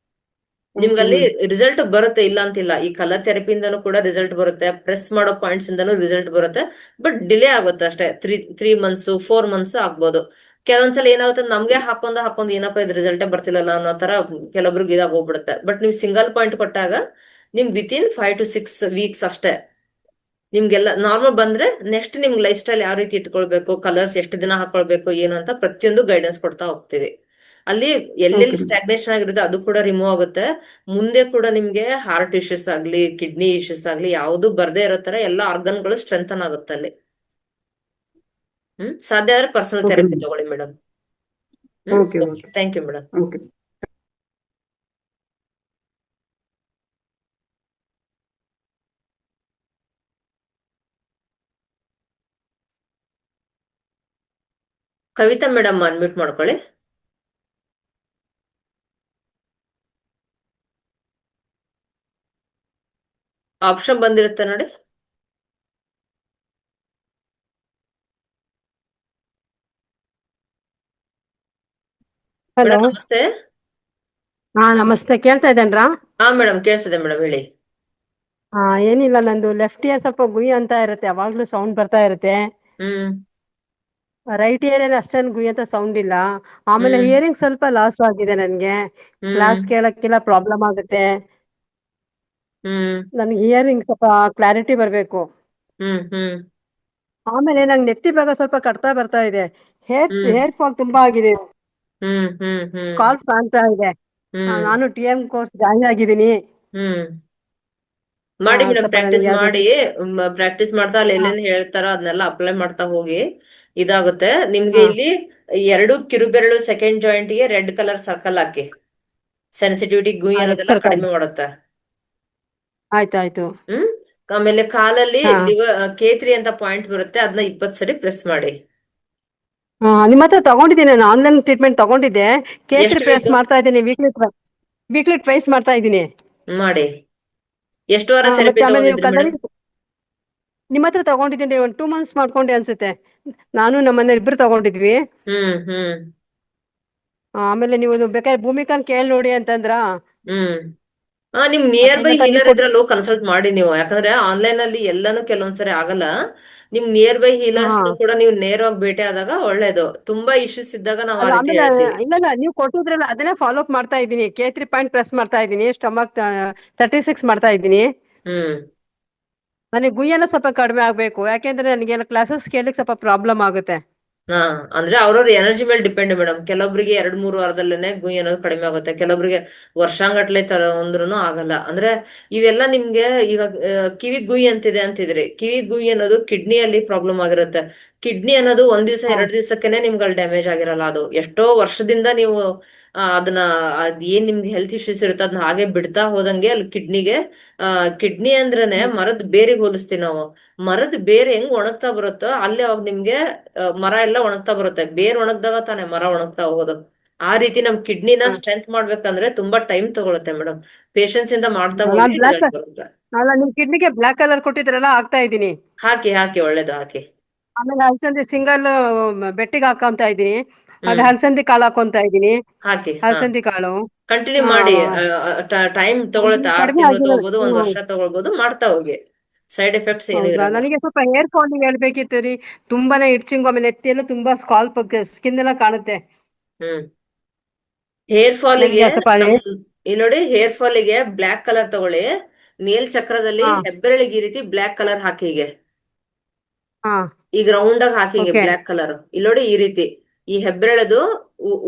ನಿಮ್ಗಲ್ಲಿ ರಿಸಲ್ಟ್ ಬರುತ್ತೆ, ಇಲ್ಲ ಅಂತಿಲ್ಲ. ಈ ಕಲರ್ ಥೆರಪಿಯಿಂದನೂ ಕೂಡ ರಿಸಲ್ಟ್ ಬರುತ್ತೆ, ಪ್ರೆಸ್ ಮಾಡೋ ಪಾಯಿಂಟ್ಸ್ ಇಂದನೂ ರಿಸಲ್ಟ್ ಬರುತ್ತೆ. ಬಟ್ ಡಿಲೇ ಆಗುತ್ತೆ ಅಷ್ಟೇ. 3 months 4 months ಆಗ್ಬೋದು. ಕೆಲವೊಂದ್ಸಲ ಏನಾಗುತ್ತೆ, ನಮ್ಗೆ ಹಾಕೊಂಡ್ ಏನಪ್ಪ ಇದು ರಿಸಲ್ಟೇ ಬರ್ತಿಲ್ಲಲ್ಲ ಅನ್ನೋ ತರ ಕೆಲವೊಬ್ರಿಗೆ ಇದಾಗ ಹೋಗ್ಬಿಡುತ್ತೆ. ಬಟ್ ನೀವು ಸಿಂಗಲ್ ಪಾಯಿಂಟ್ ಕೊಟ್ಟಾಗ ನಿಮ್ ವಿತಿನ್ 5 to 6 weeks ಅಷ್ಟೇ ನಿಮ್ಗೆಲ್ಲ ನಾರ್ಮಲ್ ಬಂದ್ರೆ, ನೆಕ್ಸ್ಟ್ ನಿಮ್ಗೆ ಲೈಫ್ ಸ್ಟೈಲ್ ಯಾವ ರೀತಿ ಇಟ್ಕೊಳ್ಬೇಕು, ಕಲರ್ಸ್ ಎಷ್ಟು ದಿನ ಹಾಕೊಳ್ಬೇಕು, ಏನು ಅಂತ ಪ್ರತಿಯೊಂದು ಗೈಡೆನ್ಸ್ ಕೊಡ್ತಾ ಹೋಗ್ತೀವಿ. ಅಲ್ಲಿ ಎಲ್ಲೆಲ್ಲಿ ಸ್ಟಾಗ್ನೇಷನ್ ಆಗಿರುತ್ತೆ ಅದು ಕೂಡ ರಿಮೂವ್ ಆಗುತ್ತೆ. ಮುಂದೆ ಕೂಡ ನಿಮ್ಗೆ ಹಾರ್ಟ್ ಇಶ್ಯೂಸ್ ಆಗ್ಲಿ, ಕಿಡ್ನಿ ಇಶ್ಯೂಸ್ ಆಗ್ಲಿ ಯಾವ್ದು ಬರ್ದೇ ಇರೋ ತರ ಎಲ್ಲ ಆರ್ಗನ್ಗಳು ಸ್ಟ್ರೆಂಥನ್ ಆಗುತ್ತೆ ಅಲ್ಲಿ. ಸಾಧ್ಯ ಆದ್ರೆ ಪರ್ಸನಲ್ ಥೆರಪಿ ತಗೊಳ್ಳಿ madam. Thank you madam. Kavitha madam unmute ಮಾಡ್ಕೊಳ್ಳಿ. ಆಪ್ಷನ್ ಬಂದಿರುತ್ತೆ ನೋಡಿ. ಹಲೋ, ನಮಸ್ತೆ. ನಮಸ್ತೆ. ಕೇಳ್ತಾ ಇದ್ದೇನ್ರಾ? ಹಾ ಮೇಡಮ್, ಕೇಳಿಸಿದೆ ಮೇಡಮ್, ಹೇಳಿ. ಏನಿಲ್ಲ, ನಂದು ಲೆಫ್ಟ್ ಇಯರ್ ಸ್ವಲ್ಪ ಗುಯ್ ಅಂತ ಇರುತ್ತೆ, ಯಾವಾಗ್ಲೂ ಸೌಂಡ್ ಬರ್ತಾ ಇರುತ್ತೆ. ರೈಟ್ ಇಯರ್ ಏನ್ ಅಷ್ಟೇನು ಗುಯ್ ಅಂತ ಸೌಂಡ್ ಇಲ್ಲ. ಆಮೇಲೆ ಹಿಯರಿಂಗ್ ಸ್ವಲ್ಪ ಲಾಸ್ ಆಗಿದೆ ನನ್ಗೆ. ಕ್ಲಾಸ್ ಕೇಳಕ್ಕೆಲ್ಲ ಪ್ರಾಬ್ಲಮ್ ಆಗುತ್ತೆ. ನನ್ಗೆ ಹಿಯರಿಂಗ್ ಸ್ವಲ್ಪ ಕ್ಲಾರಿಟಿ ಬರ್ಬೇಕು. ಆಮೇಲೆ ನಂಗೆ ನೆತ್ತಿ ಭಾಗ ಸ್ವಲ್ಪ ಕಟ್ತಾ ಬರ್ತಾ ಇದೆ. ಹೇರ್ ಫಾಲ್ ತುಂಬಾ ಆಗಿದೆ. ಸ್ಕಾಲ್ಪ್ ಕಾಣ್ತಾ ಇದೆ. ನಾನು TM ಕೋರ್ಸ್ ಜಾಯಿನ್ ಆಗಿದ್ದೀನಿ. ಮಾಡಿ ಮೇಡಮ್, ಸ್ವಲ್ಪ ಪ್ರಾಕ್ಟೀಸ್ ನನಗೆ ಮಾಡಿ. ಪ್ರಾಕ್ಟೀಸ್ ಮಾಡ್ತಾ ಅಲ್ಲಿ ಎಲ್ಲೇನ್ ಹೇಳ್ತಾರೋ ಅದನ್ನೆಲ್ಲ ಅಪ್ಲೈ ಮಾಡ್ತಾ ಹೋಗಿ. ಇದಾಗುತ್ತೆ ನಿಮ್ಗೆ. ಇಲ್ಲಿ 2 ಕಿರುಬೆರಳು ಸೆಕೆಂಡ್ ಜಾಯಿಂಟ್ ಗೆ ರೆಡ್ ಕಲರ್ ಸರ್ಕಲ್ ಹಾಕಿ. ಸೆನ್ಸಿಟಿವಿಟಿ ಗುಯ್ ಅನ್ನೋದೆಲ್ಲ ಕಡಿಮೆ ಮಾಡುತ್ತೆ. ಆಯ್ತಾಯ್ತು. ಆಮೇಲೆ ಕಾಲಲ್ಲಿ K3 ಅಂತ ಪಾಯಿಂಟ್ ಬರುತ್ತೆ, ಅದನ್ನ 20 ಸರಿ ಪ್ರೆಸ್ ಮಾಡಿ. ನಿಮ್ಮ ಹತ್ರ ತಗೊಂಡಿದ್ದೀನಿ, ನಾನು ಆನ್ಲೈನ್ ಟ್ರೀಟ್ಮೆಂಟ್ ತಗೊಂಡಿದ್ದೆ. K3 ಪ್ರೆಸ್ ಮಾಡ್ತಾ ಇದ್ದೀನಿ, ವೀಕ್ಲಿ ಟ್ವೈಸ್ ಮಾಡ್ತಾ ಇದ್ದೀನಿ. ಮಾಡಿ. ಎಷ್ಟು ವಾರ ಥೆರಪಿ ತಗೊಂಡಿದ್ರಿ ಮೇಡಮ್? ನಿಮ್ಮ ಹತ್ರ ತಗೊಂಡಿದ್ದೀನಿ, 2 months ಮಾಡ್ಕೊಂಡೆ ಅನ್ಸುತ್ತೆ. ನಾನು ನಮ್ಮನೆ ಇಬ್ರು ತಗೊಂಡಿದ್ವಿ. ಆಮೇಲೆ ನೀವು ಬೇಕಾದ್ರೆ ಭೂಮಿಕಾನ್ ಕೇಳಿ ನೋಡಿ ಅಂತಂದ್ರ. ನಿಮ್ ನಿಯರ್ ಬೈ ಅದರಿಂದ ತಂದು ಹೀಲರ್ ಕೊಡಿ. ಇದ್ರಲ್ಲೂ ಕನ್ಸಲ್ಟ್ ಮಾಡಿ ನೀವು, ಯಾಕಂದ್ರೆ ಆನ್ಲೈನ್ ಅಲ್ಲಿ ಎಲ್ಲಾನು ಕೆಲವೊಂದ್ಸರಿ ಆಗಲ್ಲ. ನಿಮ್ ನಿಯರ್ ಬೈ ಹೀಲರ್ಸ್ ಹಾ ಕೂಡ ನೀವು ನೇರವಾಗಿ ಭೇಟಿ ಆದಾಗ ಒಳ್ಳೇದು. ತುಂಬಾ ಇಶ್ಯೂಸ್ ಇದ್ದಾಗ ನಾವ್ ಆ ಅಲ್ಲ ರೀತಿ ಆಮೇಲೆ ಹೇಳ್ತೀವಿ. ಇಲ್ಲ ನೀವು ಕೊಟ್ಟಿದ್ರಲ್ಲ ಅದನ್ನೇ ಫಾಲೋ ಅಪ್ ಮಾಡ್ತಾ ಇದ್ದೀನಿ. K3 ಪಾಯಿಂಟ್ ಪ್ರೆಸ್ ಮಾಡ್ತಾ ಇದ್ದೀನಿ, ಸ್ಟಮಕ್ 36 ಮಾಡ್ತಾ ಇದ್ದೀನಿ. ಹ್ಮ್ ನನಗೆ ಗುಯ್ಯೆಲ್ಲ ಸ್ವಲ್ಪ ಕಡಿಮೆ ಆಗ್ಬೇಕು, ಯಾಕೆಂದ್ರೆ ನನಗೆಲ್ಲ ಕ್ಲಾಸಸ್ ಕೇಳಲಿಕ್ಕೆ ಸ್ವಲ್ಪ ಪ್ರಾಬ್ಲಮ್ ಆಗುತ್ತೆ. ಹಾ, ಅಂದ್ರೆ ಅವ್ರವ್ರ ಎನರ್ಜಿ ಮೇಲೆ ಡಿಪೆಂಡ್ ಮೇಡಮ್. ಕೆಲವೊಬ್ರಿಗೆ 2-3 ವಾರದಲ್ಲೇನೆ ಗುಯ್ ಅನ್ನೋದು ಕಡಿಮೆ ಆಗುತ್ತೆ, ಕೆಲವೊಬ್ರಿಗೆ ವರ್ಷಾಂಗಟ್ಲೆ ಅಂದ್ರೂ ಆಗಲ್ಲ. ಅಂದ್ರೆ ಇವೆಲ್ಲ ನಿಮ್ಗೆ ಈಗ ಕಿವಿ ಗುಯ್ ಅಂತಿದ್ರಿ. ಕಿವಿ ಗುಯ್ ಅನ್ನೋದು ಕಿಡ್ನಿಯಲ್ಲಿ ಪ್ರಾಬ್ಲಮ್ ಆಗಿರುತ್ತೆ. ಕಿಡ್ನಿ ಅನ್ನೋದು 1 ದಿವಸ 2 ದಿವಸಕ್ಕೆನೆ ನಿಮ್ಗೆ ಅಲ್ಲಿ ಡ್ಯಾಮೇಜ್ ಆಗಿರಲ್ಲ. ಅದು ಎಷ್ಟೋ ವರ್ಷದಿಂದ ನೀವು ಅದನ್ನ ಏನ್ ನಿಮ್ಗೆ ಹೆಲ್ತ್ ಇಶ್ಯೂಸ್ ಇರುತ್ತೆ ಅದನ್ನ ಹಾಗೆ ಬಿಡ್ತಾ ಹೋದಂಗೆ ಅಲ್ಲಿ ಕಿಡ್ನಿ ಅಂದ್ರೇನೆ ಮರದ ಬೇರಿಗೆ ಹೋಲಿಸ್ತೀವಿ ನಾವು. ಮರದ ಬೇರೆ ಹೆಂಗ್ ಒಣಗ್ತಾ ಬರುತ್ತೋ ಅಲ್ಲಿ ಅವಾಗ ನಿಮ್ಗೆ ಮರ ಎಲ್ಲ ಒಣಗ್ತಾ ಬರುತ್ತೆ. ಬೇರ್ ಒಣಗ್ದಾಗ ತಾನೆ ಮರ ಒಣಗ್ತಾ ಹೋಗೋದು. ಆ ರೀತಿ ನಮ್ ಕಿಡ್ನಿನ ಸ್ಟ್ರೆಂತ್ ಮಾಡ್ಬೇಕಂದ್ರೆ ತುಂಬಾ ಟೈಮ್ ತಗೊಳುತ್ತೆ ಮೇಡಮ್. ಪೇಶನ್ಸ್ ಇಂದ ಮಾಡ್ತಾ ಹೋಗಿ ನಾನು ಬ್ಲಾಕ್ ರಿಸಲ್ಟ್ ಬರುತ್ತೆ. ಅಲ್ಲ ನಿಮ್ ಕಿಡ್ನಿಗೆ ಬ್ಲಾಕ್ ಕಲರ್ ಕೊಟ್ಟಿದ್ರಲ್ಲ ಹಾಕ್ತಾ ಇದ್ದೀನಿ. ಹಾಕಿ ಒಳ್ಳೇದು ಹಾಕಿ. ಆಮೇಲೆ ಹಲಸಂದಿ ಸಿಂಗಲ್ ಬೆಟ್ಟಿಗೆ ಹಾಕೊಂತ ಇದ್ದೀನಿ. ಅದು ಹ್ಮ್ ಹಲಸಂದಿ ಕಾಳು ಹಾಕೊಂತ ಇದ್ದೀನಿ. ಹಾಕಿ. ಹಲಸಂದಿ ಕಾಳು ಕಂಟಿನ್ಯೂ ಆ, ಮಾಡಿ. ಟೈಮ್ ತಗೊಳುತ್ತೆ, 6 ಕಡಿಮೆ ತಿಂಗಳು ಆಗಿಲ್ಲ. ತಗೋಬಹುದು, 1 ವರ್ಷ ತಗೊಳ್ಬಹುದು. ಮಾಡ್ತಾ ಹೋಗಿ. ಸೈಡ್ ಎಫೆಕ್ಟ್ಸ್ ಏನು ಹೌದಾ, ಇರಲ್ಲ. ನನಗೆ ಸ್ವಲ್ಪ ಹೇರ್ ಫಾಲಿಂಗ್ ಹೇಳ್ಬೇಕಿತ್ತು ರೀ. ತುಂಬಾನೇ ಇಡ್ಚಿಂಗು, ಆಮೇಲೆ ನೆತ್ತಿಯೆಲ್ಲ ತುಂಬಾ ಸ್ಕಾಲ್ಪ್ ಸ್ಕಿನ್ ಎಲ್ಲ ಕಾಣುತ್ತೆ. ಹ್ಮ್ ಹೇರ್ ಫಾಲಿಗೆ ನನಗೆ ಸ್ವಲ್ಪ ನಮ್ ಇಲ್ಲಿ ನೋಡಿ, ಹೇರ್ ಫಾಲಿಗೆ ಬ್ಲಾಕ್ ಕಲರ್ ತಗೊಳ್ಳಿ. ಮೇಲ್ ಚಕ್ರದಲ್ಲಿ ಹಾ ಹೆಬ್ಬೆರಳಿಗೆ ಈ ರೀತಿ ಬ್ಲಾಕ್ ಕಲರ್ ಹಾಕಿ. ಹಾ ಈಗ ರೌಂಡ್ ಆಗಿ ಹಾಕಿ ಓಕೆ. Black colour. ಇಲ್ಲಿ ನೋಡಿ ಈ ರೀತಿ ಈ ಹೆಬ್ಬೆರಳದು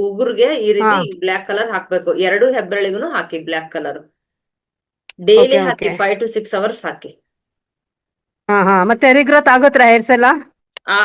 ಉಗುರ್ಗೆ ಈ ಹಾ ರೀತಿ ಬ್ಲಾಕ್ ಕಲರ್ ಹಾಕ್ಬೇಕು. 2 ಹೆಬ್ಬೆರಳಿಗೂ ಹಾಕಿ ಬ್ಲಾಕ್ ಕಲರ್. ಡೈಲಿ ಓಕೆ ಹಾಕಿ, ಓಕೆ. 5 to 6 hours ಹಾಕಿ. ಹಾ ಹಾ, ಮತ್ತೆ ರೀಗ್ರೋತ್ ಆಗೋತ್ರ ಹೇರ್ಸ್ ಎಲ್ಲ? ಆ